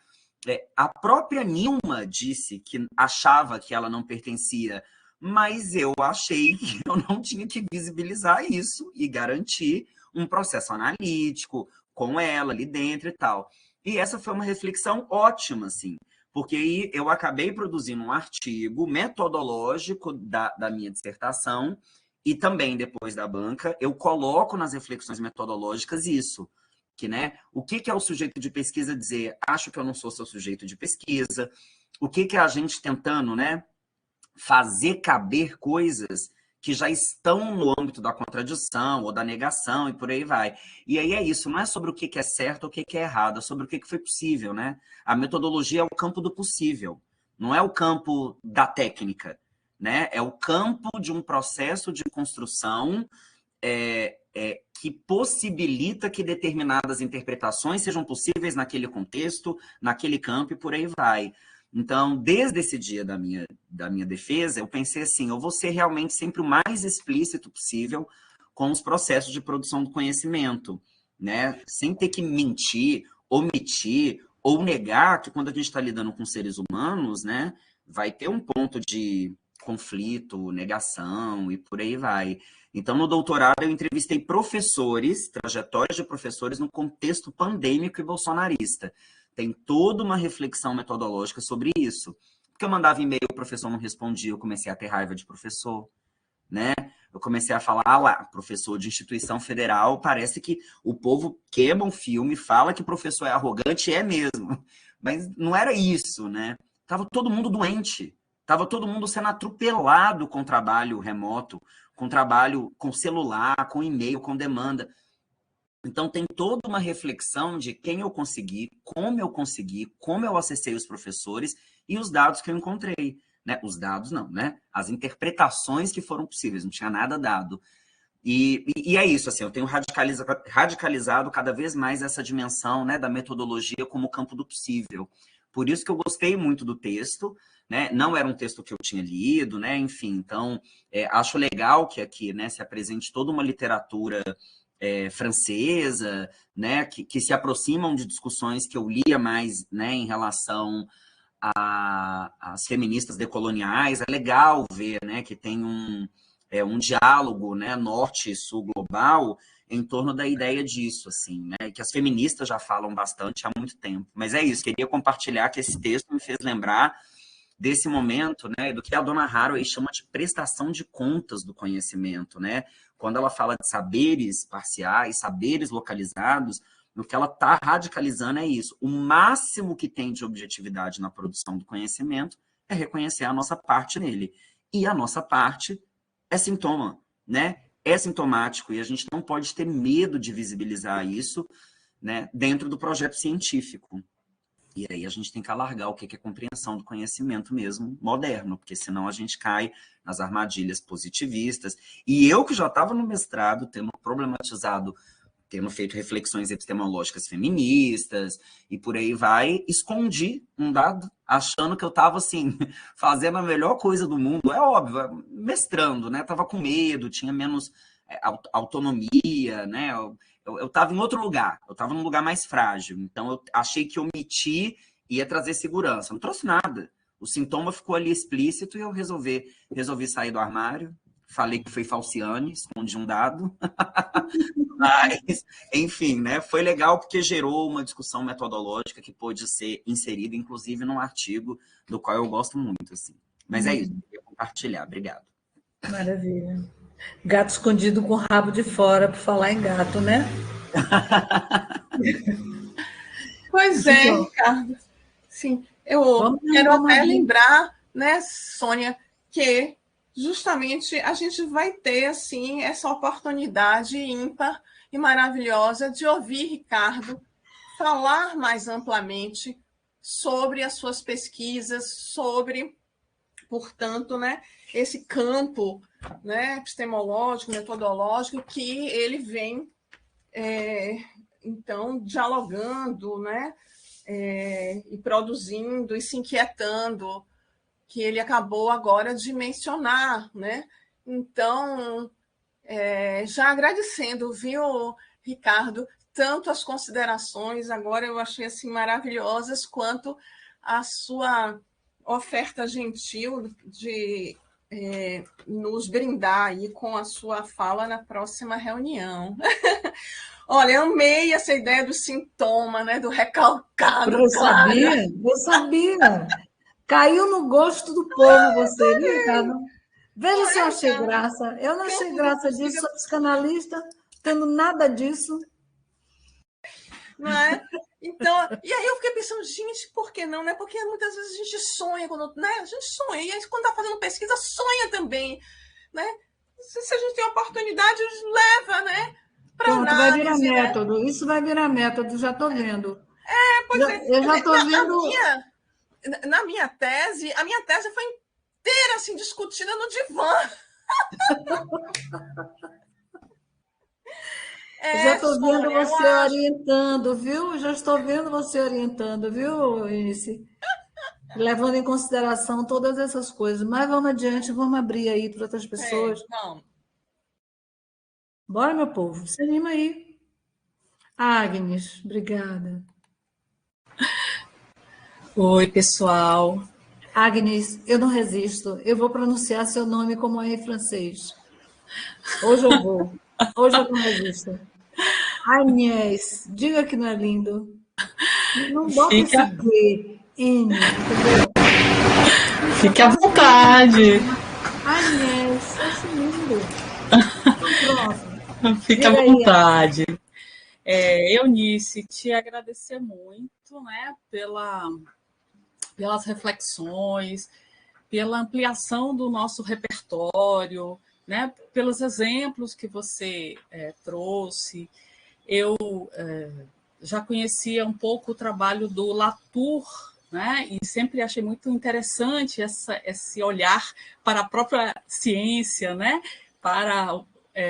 Speaker 3: A própria Nilma disse que achava que ela não pertencia, mas eu achei que eu não tinha que visibilizar isso e garantir um processo analítico com ela ali dentro e tal. E essa foi uma reflexão ótima, assim, porque aí eu acabei produzindo um artigo metodológico da minha dissertação e também, depois da banca, eu coloco nas reflexões metodológicas isso, que, né, o que é o sujeito de pesquisa dizer, acho que eu não sou seu sujeito de pesquisa, o que é a gente tentando, né, fazer caber coisas que já estão no âmbito da contradição ou da negação e por aí vai. E aí é isso, não é sobre o que é certo ou o que é errado, é sobre o que foi possível, né? A metodologia é o campo do possível, não é o campo da técnica, né? É o campo de um processo de construção que possibilita que determinadas interpretações sejam possíveis naquele contexto, naquele campo e por aí vai. Então, desde esse dia da minha defesa, eu pensei assim, eu vou ser realmente sempre o mais explícito possível com os processos de produção do conhecimento, né? Sem ter que mentir, omitir ou negar que quando a gente está lidando com seres humanos, né, vai ter um ponto de conflito, negação e por aí vai. Então, no doutorado, eu entrevistei professores, trajetórias de professores no contexto pandêmico e bolsonarista. Tem toda uma reflexão metodológica sobre isso. Porque eu mandava e-mail, o professor não respondia, eu comecei a ter raiva de professor, né? Eu comecei a falar, lá, professor de instituição federal, parece que o povo queima um filme, fala que o professor é arrogante, é mesmo. Mas não era isso, né? Tava todo mundo doente, tava todo mundo sendo atropelado com trabalho remoto, com trabalho com celular, com e-mail, com demanda. Então, tem toda uma reflexão de quem eu consegui, como eu acessei os professores e os dados que eu encontrei. Né? Os dados não, né? As interpretações que foram possíveis, não tinha nada dado. E é isso, assim, eu tenho radicalizado cada vez mais essa dimensão, né, da metodologia como campo do possível. Por isso que eu gostei muito do texto, né? Não era um texto que eu tinha lido, né? Enfim, então, acho legal que aqui, né, se apresente toda uma literatura francesa, né, que se aproximam de discussões que eu lia mais, né, em relação às feministas decoloniais. É legal ver, né, que tem um diálogo, né, norte e sul global em torno da ideia disso, assim, né, que as feministas já falam bastante há muito tempo. Mas é isso, queria compartilhar que esse texto me fez lembrar desse momento, né, do que a dona Haraway chama de prestação de contas do conhecimento, né? Quando ela fala de saberes parciais, saberes localizados, o que ela está radicalizando é isso. O máximo que tem de objetividade na produção do conhecimento é reconhecer a nossa parte nele. E a nossa parte é sintoma, né? É sintomático e a gente não pode ter medo de visibilizar isso, né, dentro do projeto científico. E aí a gente tem que alargar o que é compreensão do conhecimento mesmo moderno, porque senão a gente cai nas armadilhas positivistas. E eu que já estava no mestrado, tendo problematizado, tendo feito reflexões epistemológicas feministas, e por aí vai, escondi um dado, achando que eu estava, assim, fazendo a melhor coisa do mundo. É óbvio, mestrando, né? Estava com medo, tinha menos autonomia, né? Eu estava em outro lugar, eu estava num lugar mais frágil. Então, eu achei que omitir ia trazer segurança. Não trouxe nada. O sintoma ficou ali explícito e eu resolvi sair do armário. Falei que foi falciane, escondi um dado. Mas, enfim, né? Foi legal porque gerou uma discussão metodológica que pôde ser inserida, inclusive, num artigo do qual eu gosto muito, assim. Mas é isso, eu queria compartilhar. Obrigado.
Speaker 1: Maravilha. Gato escondido com o rabo de fora, por falar em gato, né?
Speaker 2: Pois é, Ricardo. Sim, eu quero até lembrar, né, Sônia, que justamente a gente vai ter assim essa oportunidade ímpar e maravilhosa de ouvir Ricardo falar mais amplamente sobre as suas pesquisas, sobre, portanto, né, esse campo, né, epistemológico, metodológico que ele vem então dialogando, né, e produzindo e se inquietando, que ele acabou agora de mencionar, né? Então, já agradecendo, viu, Ricardo, tanto as considerações, agora eu achei assim maravilhosas, quanto a sua oferta gentil de nos brindar aí com a sua fala na próxima reunião. Olha, eu amei essa ideia do sintoma, né, do recalcado.
Speaker 1: Eu sabia. Caiu no gosto do povo você, viu, Ricardo? Veja se eu achei graça. Eu não achei graça disso, sou psicanalista, tendo nada disso.
Speaker 2: Não é? Então, e aí eu fiquei pensando, gente, por que não, né? Porque muitas vezes a gente sonha, né? A gente sonha, e aí quando está fazendo pesquisa, sonha também, né? Se a gente tem oportunidade, leva, né?
Speaker 1: Pronto, vai virar método. Né? Isso vai virar método, já estou vendo. Eu já estou vendo.
Speaker 2: Na minha tese, a minha tese foi inteira assim, discutida no divã.
Speaker 1: Já estou vendo você orientando, viu? Já estou vendo você orientando, viu, Eunice? Levando em consideração todas essas coisas. Mas vamos adiante, vamos abrir aí para outras pessoas.
Speaker 2: Não.
Speaker 1: Bora, meu povo, se anima aí. Agnes, obrigada.
Speaker 4: Oi, pessoal.
Speaker 1: Agnes, eu não resisto. Eu vou pronunciar seu nome como é em francês. Hoje eu vou. Hoje eu não resisto. Agnès, diga que não é lindo. Não bota esse G, N, entendeu?
Speaker 4: Fique à vontade.
Speaker 1: Agnès, acho lindo.
Speaker 4: Pronto. Fique à vontade. Eunice, te agradecer muito, né, pelas reflexões, pela ampliação do nosso repertório, né, pelos exemplos que você trouxe. Eu já conhecia um pouco o trabalho do Latour, né, e sempre achei muito interessante esse olhar para a própria ciência, né, para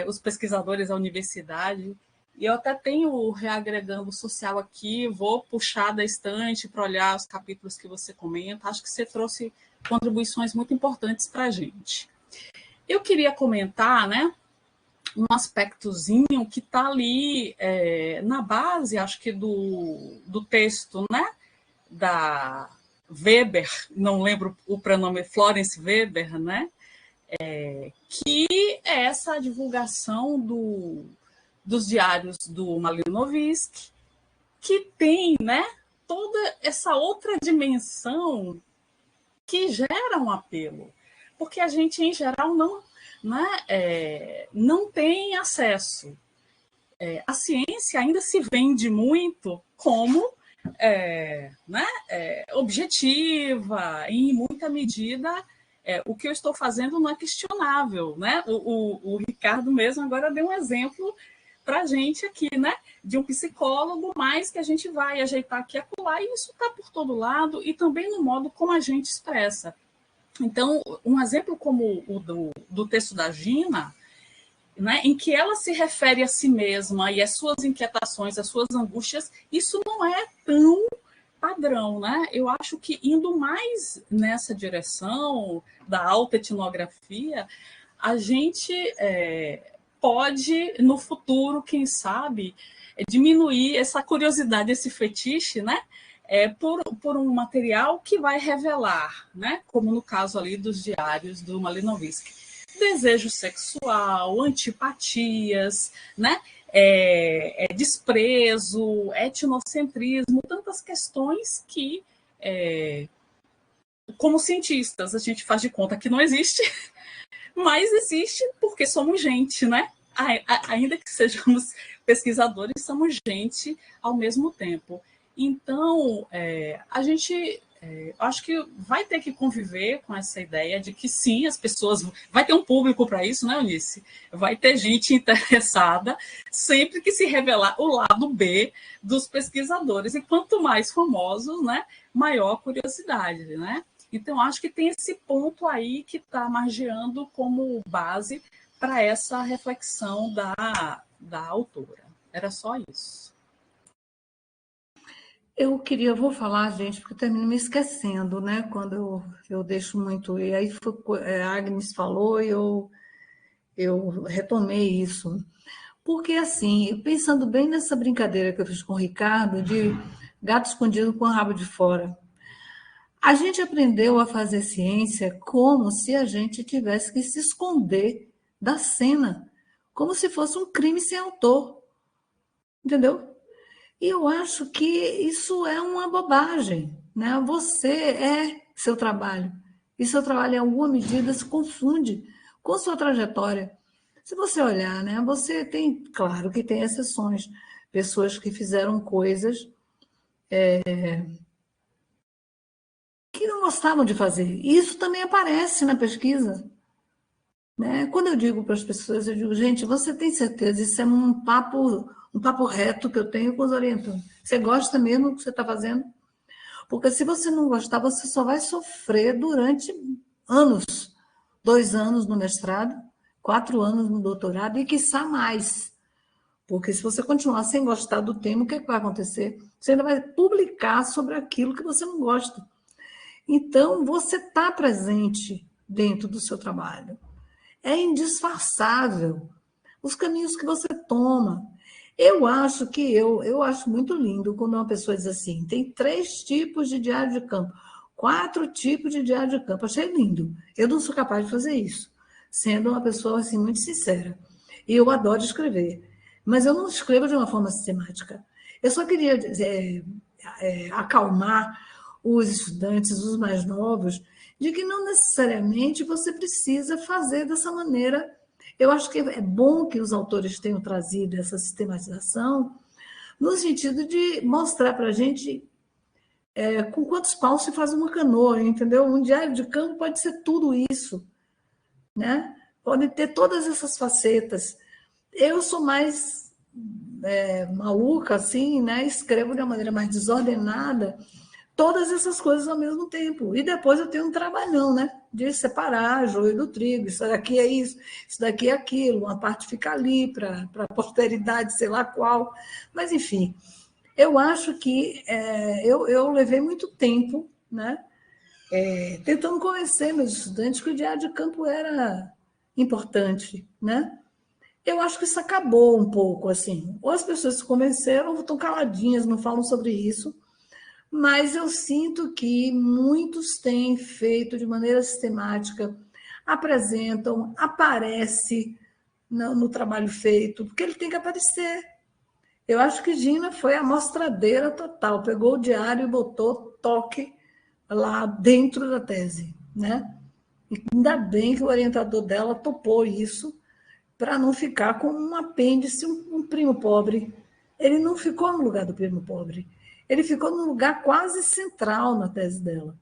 Speaker 4: os pesquisadores da universidade. E eu até tenho o Reagregando Social aqui, vou puxar da estante para olhar os capítulos que você comenta. Acho que você trouxe contribuições muito importantes para a gente. Eu queria comentar, né, um aspectozinho que está ali na base, acho que do texto, né, da Weber, não lembro o pronome, Florence Weber, né, que é essa divulgação dos diários do Malinowski, que tem, né, toda essa outra dimensão que gera um apelo, porque a gente, em geral, não tem acesso. A ciência ainda se vende muito como objetiva, e, em muita medida, o que eu estou fazendo não é questionável. Né? O Ricardo mesmo agora deu um exemplo para a gente aqui, né? De um psicólogo, mas que a gente vai ajeitar aqui e acolá, e isso está por todo lado, e também no modo como a gente expressa. Então, um exemplo como o do texto da Gina, né, em que ela se refere a si mesma e às suas inquietações, às suas angústias, isso não é tão padrão, né? Eu acho que indo mais nessa direção da autoetnografia, a gente pode, no futuro, quem sabe, diminuir essa curiosidade, esse fetiche, né? Por um material que vai revelar, né? Como no caso ali dos diários do Malinowski, desejo sexual, antipatias, né? Desprezo, etnocentrismo, tantas questões que, como cientistas, a gente faz de conta que não existe, mas existe porque somos gente, né? Ainda que sejamos pesquisadores, somos gente ao mesmo tempo. Então, a gente acho que vai ter que conviver com essa ideia de que sim, as pessoas... Vai ter um público para isso, né, Eunice? Vai ter gente interessada sempre que se revelar o lado B dos pesquisadores. E quanto mais famosos, né, maior a curiosidade, né? Então, acho que tem esse ponto aí que está margeando como base para essa reflexão da autora. Era só isso.
Speaker 1: Vou falar, gente, porque eu termino me esquecendo, né? Quando eu deixo muito. E aí a Agnes falou e eu retomei isso. Porque, assim, pensando bem nessa brincadeira que eu fiz com o Ricardo, de gato escondido com o rabo de fora, a gente aprendeu a fazer ciência como se a gente tivesse que se esconder da cena, como se fosse um crime sem autor, entendeu? E eu acho que isso é uma bobagem, né? Você é seu trabalho, e seu trabalho, em alguma medida, se confunde com sua trajetória. Se você olhar, né, você tem, claro que tem exceções, pessoas que fizeram coisas que não gostavam de fazer. E isso também aparece na pesquisa. Né? Quando eu digo para as pessoas, eu digo, gente, você tem certeza? Isso é um papo reto que eu tenho com os orientandos. Você gosta mesmo do que você está fazendo? Porque se você não gostar, você só vai sofrer durante anos. 2 anos no mestrado, 4 anos no doutorado e, quiçá, mais. Porque se você continuar sem gostar do tema, o que é que vai acontecer? Você ainda vai publicar sobre aquilo que você não gosta. Então, você está presente dentro do seu trabalho. É indisfarçável os caminhos que você toma. Eu acho muito lindo quando uma pessoa diz assim, tem 3 tipos de diário de campo, 4 tipos de diário de campo. Achei lindo. Eu não sou capaz de fazer isso, sendo uma pessoa assim, muito sincera. E eu adoro escrever, mas eu não escrevo de uma forma sistemática. Eu só queria acalmar os estudantes, os mais novos, de que não necessariamente você precisa fazer dessa maneira. Eu acho que é bom que os autores tenham trazido essa sistematização, no sentido de mostrar para a gente com quantos paus se faz uma canoa, entendeu? Um diário de campo pode ser tudo isso, né? Pode ter todas essas facetas. Eu sou mais maluca, assim, né? Escrevo de uma maneira mais desordenada, todas essas coisas ao mesmo tempo. E depois eu tenho um trabalhão, né? De separar joio do trigo. Isso daqui é isso daqui é aquilo. Uma parte fica ali para a posteridade, sei lá qual. Mas, enfim, eu acho que eu levei muito tempo, né? Tentando convencer meus estudantes que o diário de campo era importante, né? Eu acho que isso acabou um pouco, assim. Ou as pessoas se convenceram, ou estão caladinhas, não falam sobre isso, mas eu sinto que muitos têm feito de maneira sistemática, apresentam, aparece no trabalho feito, porque ele tem que aparecer. Eu acho que Gina foi a mostradeira total, pegou o diário e botou toque lá dentro da tese, né? E ainda bem que o orientador dela topou isso, para não ficar com um apêndice, um primo pobre. Ele não ficou no lugar do primo pobre, ele ficou num lugar quase central na tese dela,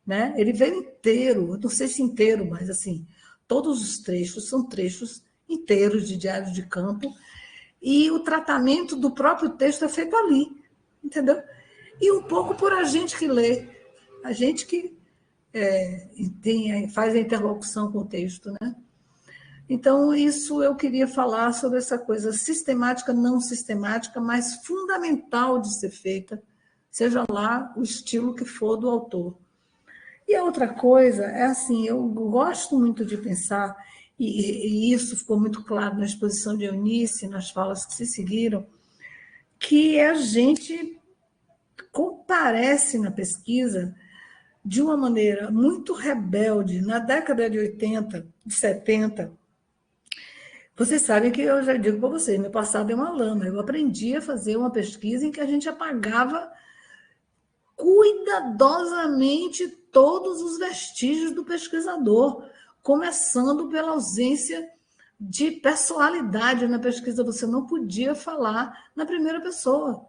Speaker 1: né? Ele veio inteiro, não sei se inteiro, mas assim, todos os trechos são trechos inteiros de diário de campo, e o tratamento do próprio texto é feito ali, entendeu? E um pouco por a gente que lê, a gente que faz a interlocução com o texto, né? Então, isso eu queria falar sobre essa coisa sistemática, não sistemática, mas fundamental de ser feita, seja lá o estilo que for do autor. E a outra coisa é assim, eu gosto muito de pensar, e isso ficou muito claro na exposição de Eunice, nas falas que se seguiram, que a gente comparece na pesquisa de uma maneira muito rebelde. Na década de 80, de 70, vocês sabem que eu já digo para vocês, meu passado é uma lama. Eu aprendi a fazer uma pesquisa em que a gente apagava cuidadosamente todos os vestígios do pesquisador, começando pela ausência de personalidade na pesquisa. Você não podia falar na primeira pessoa,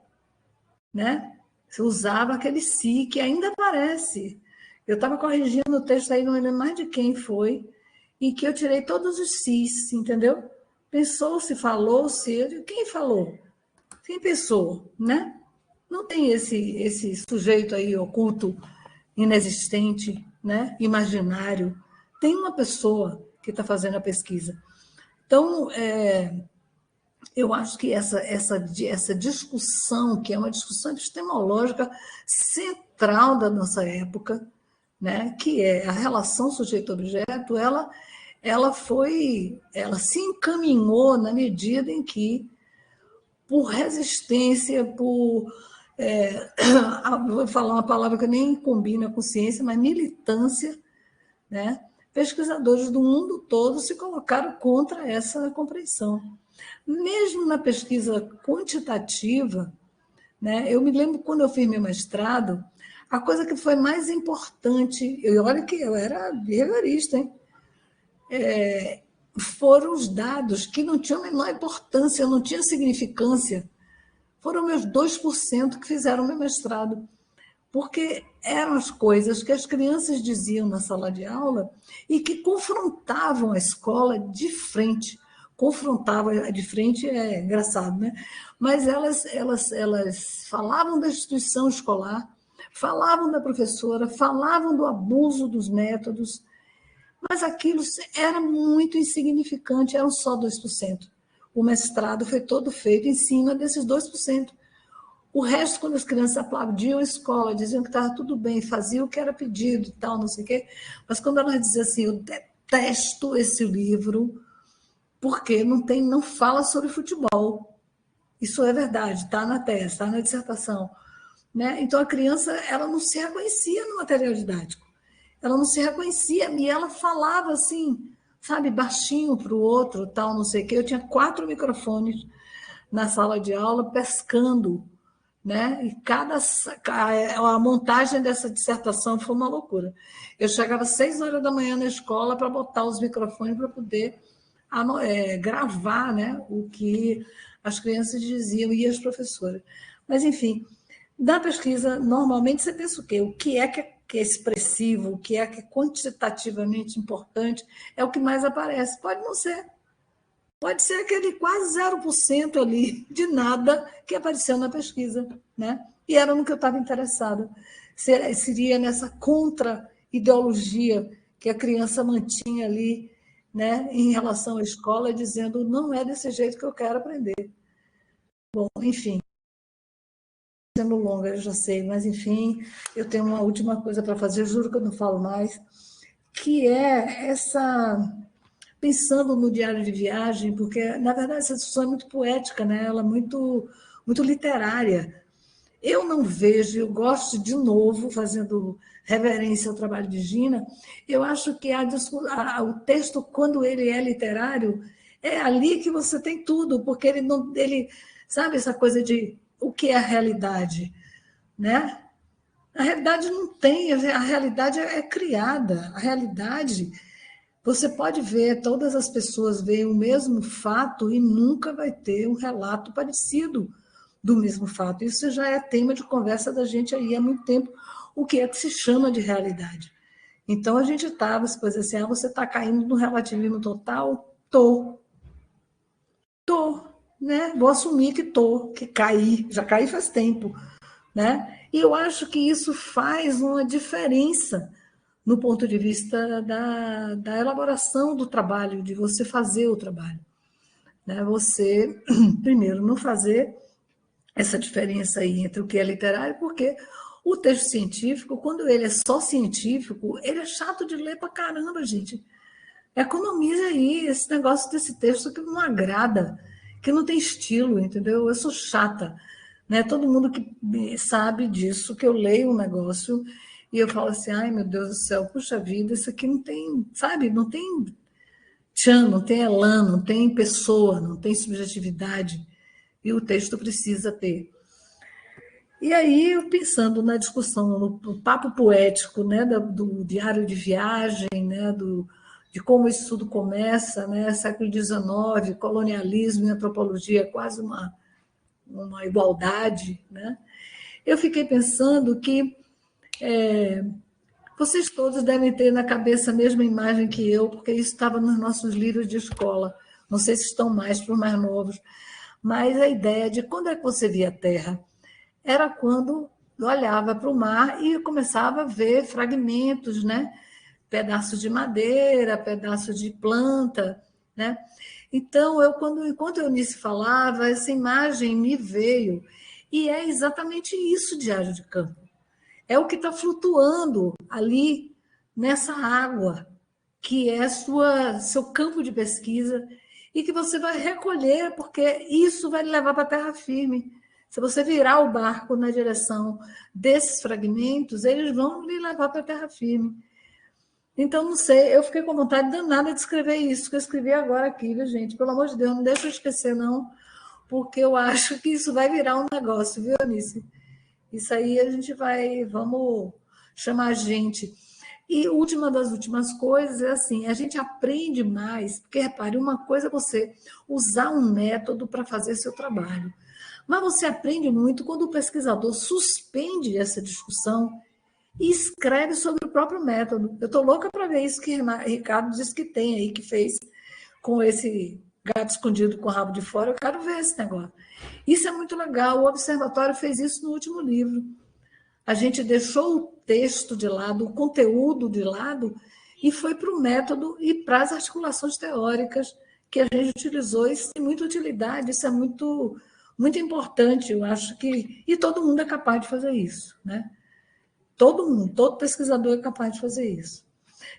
Speaker 1: né? Você usava aquele si, que ainda aparece. Eu estava corrigindo o texto aí, não lembro mais de quem foi, em que eu tirei todos os sis, entendeu? Pensou-se, falou-se, quem falou? Quem pensou, né? Não tem esse sujeito aí oculto, inexistente, né? Imaginário. Tem uma pessoa que está fazendo a pesquisa. Então, eu acho que essa discussão, que é uma discussão epistemológica central da nossa época, né? Que é a relação sujeito-objeto, ela se encaminhou na medida em que, por resistência, vou falar uma palavra que nem combina com ciência, mas militância, né? Pesquisadores do mundo todo se colocaram contra essa compreensão. Mesmo na pesquisa quantitativa, né? Eu me lembro quando eu fiz meu mestrado, a coisa que foi mais importante, olha que eu era behaviorista, hein? Foram os dados que não tinham a menor importância, não tinham significância. Foram meus 2% que fizeram meu mestrado, porque eram as coisas que as crianças diziam na sala de aula e que confrontavam a escola de frente. Confrontavam de frente é engraçado, né? Mas elas falavam da instituição escolar, falavam da professora, falavam do abuso dos métodos, mas aquilo era muito insignificante, eram só 2%. O mestrado foi todo feito em cima desses 2%. O resto, quando as crianças aplaudiam a escola, diziam que estava tudo bem, faziam o que era pedido e tal, não sei o quê, mas quando elas diziam assim, eu detesto esse livro, porque não fala sobre futebol. Isso é verdade, está na tese, está na dissertação. Né? Então, a criança ela não se reconhecia no material didático. Ela não se reconhecia, e ela falava assim, sabe, baixinho para o outro, tal, não sei o quê. Eu tinha 4 microfones na sala de aula, pescando, né? E a montagem dessa dissertação foi uma loucura. Eu chegava às 6 horas da manhã na escola para botar os microfones para poder gravar, né, o que as crianças diziam e as professoras. Mas, enfim, na pesquisa, normalmente você pensa o quê? O que é expressivo, o que é quantitativamente importante, é o que mais aparece. Pode não ser. Pode ser aquele quase 0% ali de nada que apareceu na pesquisa, né? E era no que eu estava interessada. seria nessa contra-ideologia que a criança mantinha ali, né, em relação à escola, dizendo não é desse jeito que eu quero aprender. Bom, enfim, sendo longa, eu já sei, mas enfim, eu tenho uma última coisa para fazer, juro que eu não falo mais, que é pensando no diário de viagem, porque, na verdade, essa discussão é muito poética, né? Ela é muito, muito literária. Eu não vejo, eu gosto de novo, fazendo reverência ao trabalho de Gina, eu acho que o texto, quando ele é literário, é ali que você tem tudo, porque ele sabe essa coisa de o que é a realidade, né? A realidade não tem, a realidade é criada, a realidade, você pode ver, todas as pessoas veem o mesmo fato e nunca vai ter um relato parecido do mesmo fato. Isso já é tema de conversa da gente aí há muito tempo, o que é que se chama de realidade. Então, a gente estava, depois assim, você está caindo no relativismo total? Tô, né? Vou assumir que que caí, já caí faz tempo, né? E eu acho que isso faz uma diferença no ponto de vista da elaboração do trabalho, de você fazer o trabalho. Né? Você, primeiro, não fazer essa diferença aí entre o que é literário, porque o texto científico, quando ele é só científico, ele é chato de ler pra caramba, gente. Economize aí esse negócio desse texto que não agrada, que não tem estilo, entendeu? Eu sou chata, né? Todo mundo que sabe disso, que eu leio um negócio e eu falo assim, ai meu Deus do céu, puxa vida, isso aqui não tem, sabe? Não tem tchan, não tem elan, não tem pessoa, não tem subjetividade, e o texto precisa ter. E aí, eu pensando na discussão, no papo poético, né, do diário de viagem, né, de como isso tudo começa, né, século XIX, colonialismo e antropologia, quase uma igualdade, né? Eu fiquei pensando que vocês todos devem ter na cabeça a mesma imagem que eu, porque isso estava nos nossos livros de escola. Não sei se estão mais para os mais novos, mas a ideia de quando é que você via a Terra era quando olhava para o mar e começava a ver fragmentos, né? Pedaços de madeira, pedaços de planta, né? Então, enquanto a Eunice falava, essa imagem me veio, e é exatamente isso, diário de campo. É o que está flutuando ali nessa água, que é seu campo de pesquisa, e que você vai recolher, porque isso vai levar para a terra firme. Se você virar o barco na direção desses fragmentos, eles vão lhe levar para a terra firme. Então, não sei, eu fiquei com vontade danada de escrever isso, que eu escrevi agora aqui, viu, gente? Pelo amor de Deus, não deixa eu esquecer, não, porque eu acho que isso vai virar um negócio, viu, Anice? Isso aí vamos chamar a gente. E última das últimas coisas é assim, a gente aprende mais, porque repare, uma coisa é você usar um método para fazer seu trabalho, mas você aprende muito quando o pesquisador suspende essa discussão e escreve sobre o próprio método. Eu estou louca para ver isso que Ricardo disse que tem aí, que fez com esse gato escondido com o rabo de fora. Eu quero ver esse negócio. Isso é muito legal. O Observatório fez isso no último livro. A gente deixou o texto de lado, o conteúdo de lado, e foi para o método e para as articulações teóricas que a gente utilizou. Isso tem muita utilidade, isso é muito, muito importante, eu acho que... E todo mundo é capaz de fazer isso, né? Todo mundo, todo pesquisador é capaz de fazer isso.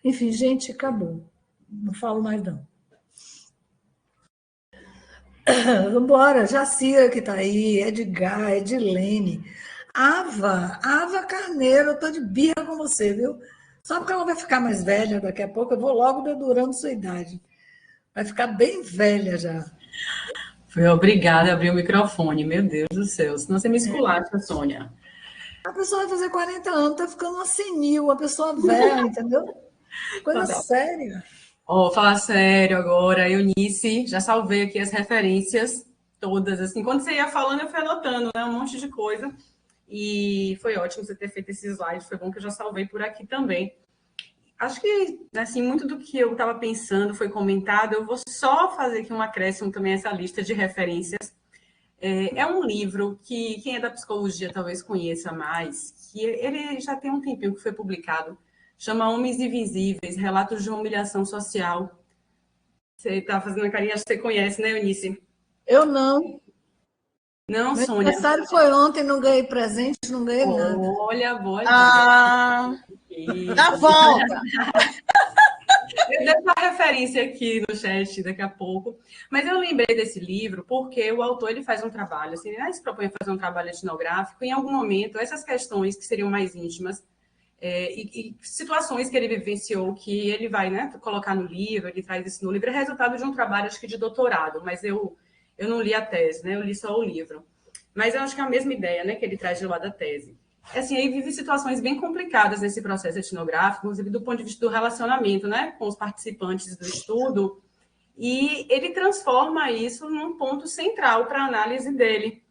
Speaker 1: Enfim, gente, acabou. Não falo mais, não. Vamos embora. Jacira que está aí, Edgar, Edilene, Ava Carneiro, eu estou de birra com você, viu? Só porque ela vai ficar mais velha daqui a pouco, eu vou logo dedurando sua idade. Vai ficar bem velha já.
Speaker 5: Foi obrigada a abrir o microfone, meu Deus do céu. Senão você me esculacha, Sônia.
Speaker 1: A pessoa vai fazer 40 anos, está ficando uma senil, uma pessoa velha, entendeu? Coisa séria.
Speaker 5: Falar sério agora, Eunice, já salvei aqui as referências todas, assim, quando você ia falando, eu fui anotando, né, um monte de coisa, e foi ótimo você ter feito esse slide, foi bom que eu já salvei por aqui também. Acho que, assim, muito do que eu estava pensando foi comentado, eu vou só fazer aqui um acréscimo também a essa lista de referências. É um livro que quem é da psicologia talvez conheça mais, que ele já tem um tempinho que foi publicado, chama Homens Invisíveis, Relatos de uma Humilhação Social. Você está fazendo a carinha, acho que você conhece, né, Eunice?
Speaker 1: Eu não.
Speaker 5: Não,
Speaker 1: Meu
Speaker 5: Sônia.
Speaker 1: aniversário foi ontem, não ganhei presente, não ganhei nada.
Speaker 5: Olha, boa
Speaker 2: Dá volta!
Speaker 5: Eu devo dar referência aqui no chat daqui a pouco. Mas eu lembrei desse livro porque o autor ele faz um trabalho, assim, ele se propõe a fazer um trabalho etnográfico. Em algum momento, essas questões que seriam mais íntimas e situações que ele vivenciou, que ele vai, né, colocar no livro, ele traz isso no livro, é resultado de um trabalho, acho que de doutorado, mas eu não li a tese, né, eu li só o livro. Mas eu acho que é a mesma ideia, né, que ele traz de lá da tese. Assim, aí vive situações bem complicadas nesse processo etnográfico, inclusive do ponto de vista do relacionamento, né, com os participantes do estudo, e ele transforma isso num ponto central para a análise dele.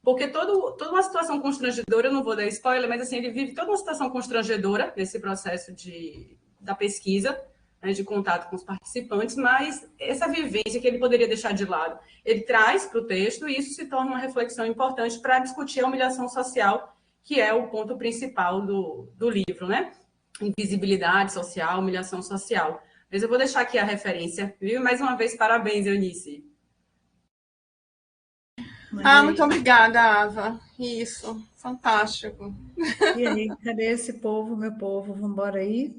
Speaker 5: Porque toda uma situação constrangedora, eu não vou dar spoiler, mas assim, ele vive toda uma situação constrangedora nesse processo da pesquisa, né, de contato com os participantes, mas essa vivência que ele poderia deixar de lado, ele traz para o texto e isso se torna uma reflexão importante para discutir a humilhação social, que é o ponto principal do livro, né? Invisibilidade social, humilhação social. Mas eu vou deixar aqui a referência, viu? Mais uma vez, parabéns, Eunice.
Speaker 2: Muito obrigada, Ava. Isso, fantástico.
Speaker 1: E aí, cadê esse povo, meu povo? Vamos embora aí?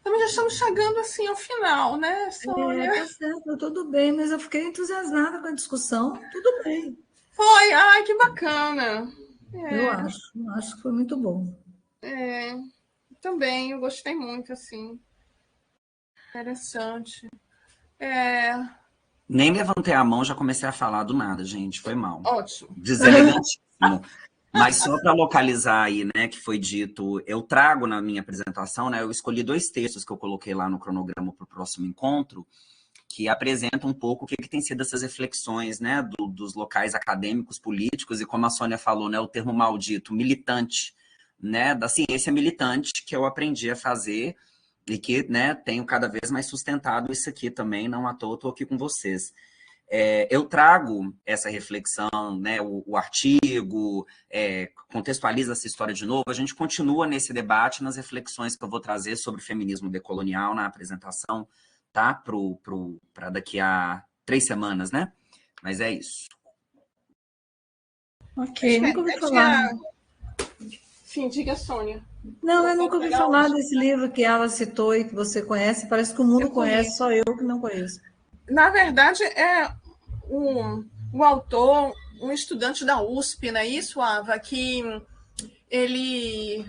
Speaker 2: Também já estamos chegando assim ao final, né, Sônia?
Speaker 1: Tá certo, tudo bem, mas eu fiquei entusiasmada com a discussão. Tudo bem.
Speaker 2: Foi, ai, que bacana.
Speaker 1: Eu acho que foi muito bom.
Speaker 2: Também, eu gostei muito, assim. Interessante.
Speaker 3: Nem levantei a mão, já comecei a falar do nada, gente. Foi mal.
Speaker 2: Ótimo.
Speaker 3: Deselegantíssimo. Mas só para localizar aí, né, que foi dito, eu trago na minha apresentação, né, eu escolhi 2 textos que eu coloquei lá no cronograma para o próximo encontro, que apresentam um pouco o que tem sido essas reflexões, né, dos locais acadêmicos, políticos, e como a Sônia falou, né, o termo maldito, militante, né, da ciência militante, que eu aprendi a fazer e que, né, tenho cada vez mais sustentado isso aqui também, não à toa, estou aqui com vocês. Eu trago essa reflexão, né, o artigo, contextualiza essa história de novo, a gente continua nesse debate, nas reflexões que eu vou trazer sobre o feminismo decolonial na apresentação, tá? Para daqui a 3 semanas, né? Mas é isso.
Speaker 1: Ok, nunca ouvi falar.
Speaker 2: Sim, diga, Sônia.
Speaker 1: Não, eu nunca ouvi falar desse livro que ela citou e que você conhece. Parece que o mundo conhece, só eu que não conheço.
Speaker 2: Na verdade, o autor, um estudante da USP, não é isso, Ava? Que ele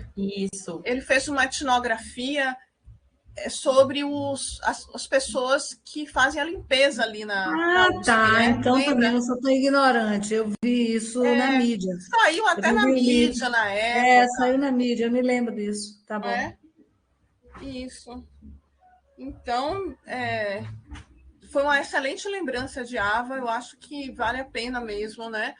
Speaker 2: fez uma etnografia sobre as pessoas que fazem a limpeza ali na USP.
Speaker 1: Tá.
Speaker 2: Né?
Speaker 1: Então também não sou tão ignorante. Eu vi isso na mídia.
Speaker 2: Saiu até na mídia na época.
Speaker 1: Saiu na mídia, eu me lembro disso. Tá bom.
Speaker 2: Isso. Então, foi uma excelente lembrança de Ava, eu acho que vale a pena mesmo, né?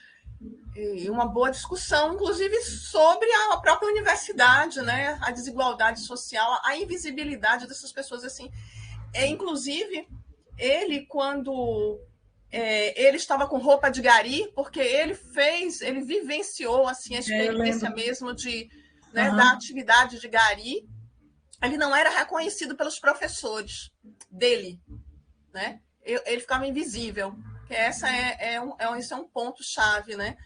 Speaker 2: E uma boa discussão, inclusive, sobre a própria universidade, né? A desigualdade social, a invisibilidade dessas pessoas, assim. Inclusive, ele, quando ele estava com roupa de gari, porque ele vivenciou, assim, a experiência mesmo da atividade de gari. Ele não era reconhecido pelos professores dele, né? Ele ficava invisível. Esse é um ponto-chave, né?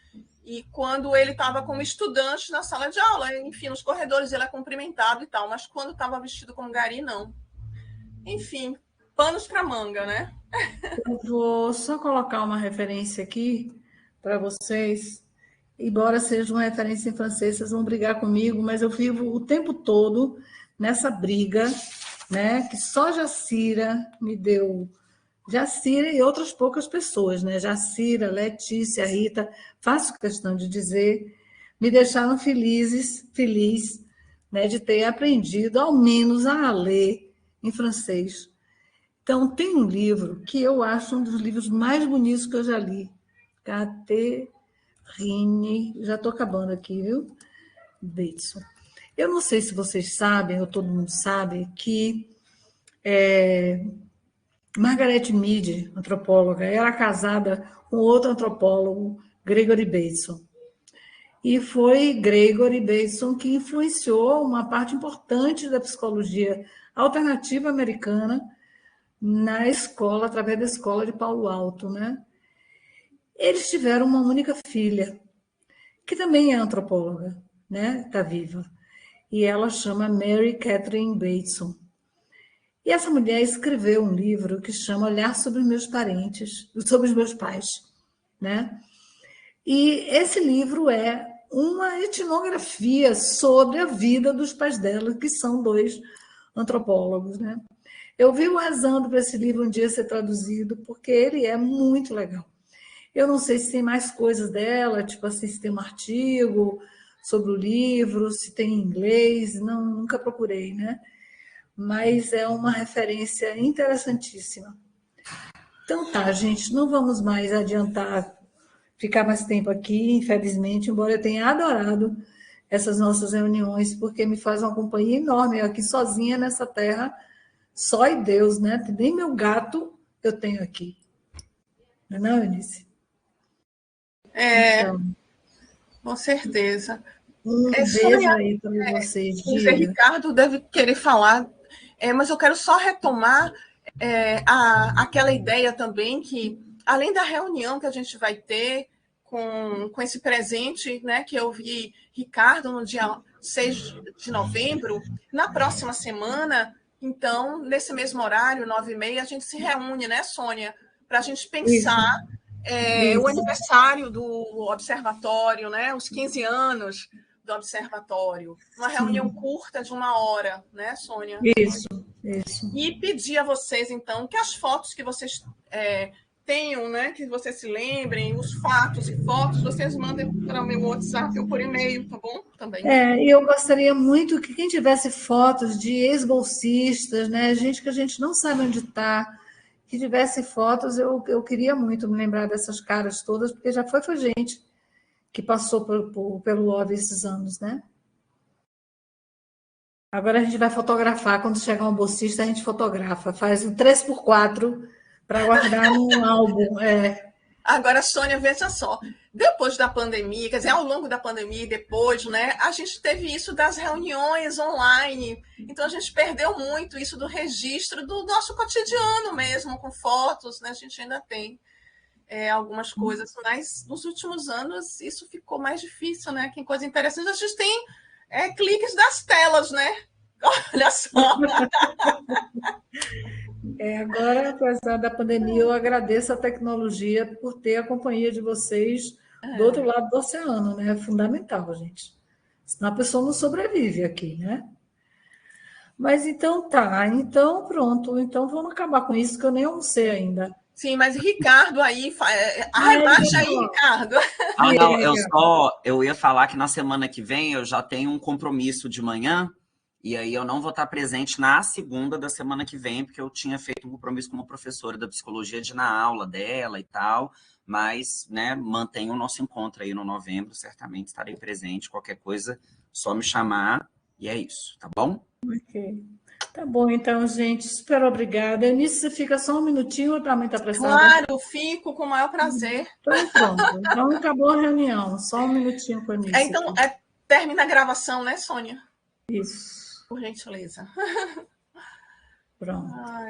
Speaker 2: E quando ele estava como estudante na sala de aula, enfim, nos corredores ele é cumprimentado e tal, mas quando estava vestido como gari, não. Enfim, panos para manga, né?
Speaker 1: Eu vou só colocar uma referência aqui para vocês. Embora seja uma referência em francês, vocês vão brigar comigo, mas eu vivo o tempo todo nessa briga, né? Que só Jacira me deu. Jacira e outras poucas pessoas, né? Jacira, Letícia, Rita, faço questão de dizer, me deixaram feliz, né, de ter aprendido ao menos a ler em francês. Então, tem um livro que eu acho um dos livros mais bonitos que eu já li. Catherine, já estou acabando aqui, viu? Bateson. Eu não sei se vocês sabem, ou todo mundo sabe, que Margaret Mead, antropóloga, era casada com outro antropólogo, Gregory Bateson. E foi Gregory Bateson que influenciou uma parte importante da psicologia alternativa americana na escola, através da escola de Palo Alto, né? Eles tiveram uma única filha, que também é antropóloga, né? Está viva. E ela chama Mary Catherine Bateson. E essa mulher escreveu um livro que chama Olhar sobre os Meus Parentes, sobre os Meus Pais, né? E esse livro é uma etnografia sobre a vida dos pais dela, que são dois antropólogos, né? Eu vivo rezando para esse livro um dia ser traduzido, porque ele é muito legal. Eu não sei se tem mais coisas dela, tipo assim, se tem um artigo sobre o livro, se tem em inglês, não, nunca procurei, né? Mas é uma referência interessantíssima. Então tá, gente, não vamos mais adiantar, ficar mais tempo aqui, infelizmente, embora eu tenha adorado essas nossas reuniões, porque me faz uma companhia enorme, eu aqui sozinha nessa terra, só e Deus, né? Nem meu gato eu tenho aqui. Não é não, Eunice?
Speaker 2: Então, com certeza.
Speaker 1: Um beijo aí para vocês.
Speaker 2: O Ricardo deve querer falar, mas eu quero só retomar aquela ideia também que, além da reunião que a gente vai ter com esse presente, né, que eu vi Ricardo no dia 6 de novembro, na próxima semana, então, nesse mesmo horário, 9h30, a gente se reúne, né, Sônia, para a gente pensar o aniversário do observatório, né, os 15 anos do observatório, uma reunião curta de 1 hora, né, Sônia?
Speaker 1: Isso.
Speaker 2: E pedir a vocês, então, que as fotos que vocês tenham, né, que vocês se lembrem, os fatos e fotos, vocês mandem para o meu WhatsApp ou por e-mail, tá bom? Também.
Speaker 1: E eu gostaria muito que quem tivesse fotos de ex-bolsistas, né, gente que a gente não sabe onde está, que tivesse fotos, eu queria muito me lembrar dessas caras todas, porque já foi gente que passou pelo LOVE esses anos, né? Agora a gente vai fotografar, quando chegar um bolsista, a gente fotografa, faz um 3x4 para guardar num álbum.
Speaker 2: Agora, Sônia, veja só, depois da pandemia, quer dizer, ao longo da pandemia e depois, né, a gente teve isso das reuniões online, então a gente perdeu muito isso do registro do nosso cotidiano mesmo, com fotos, né, a gente ainda tem algumas coisas, mas nos últimos anos isso ficou mais difícil, né, que coisa interessante, a gente tem cliques das telas, né, olha só.
Speaker 1: Agora, apesar da pandemia, eu agradeço a tecnologia por ter a companhia de vocês do outro lado do oceano, né? É fundamental, gente. Senão a pessoa não sobrevive aqui, né? Mas então tá, então pronto. Então vamos acabar com isso, que eu nem almocei ainda.
Speaker 2: Sim, mas Ricardo aí, arrebaixa aí, Ricardo.
Speaker 3: Não, eu ia falar que na semana que vem eu já tenho um compromisso de manhã, e aí eu não vou estar presente na segunda da semana que vem, porque eu tinha feito um compromisso como professora da psicologia de ir na aula dela e tal, mas, né, mantenho o nosso encontro aí no novembro, certamente estarei presente, qualquer coisa, só me chamar, e é isso, tá bom?
Speaker 1: Ok. Tá bom, então, gente, super obrigada. Eunice, você fica só um minutinho ou também está apressada?
Speaker 2: Claro, fico com o maior prazer.
Speaker 1: Então, pronto. Então, acabou a reunião. Só um minutinho com a Eunice.
Speaker 2: Então, termina a gravação, né, Sônia?
Speaker 1: Isso.
Speaker 2: Por gentileza.
Speaker 1: Pronto.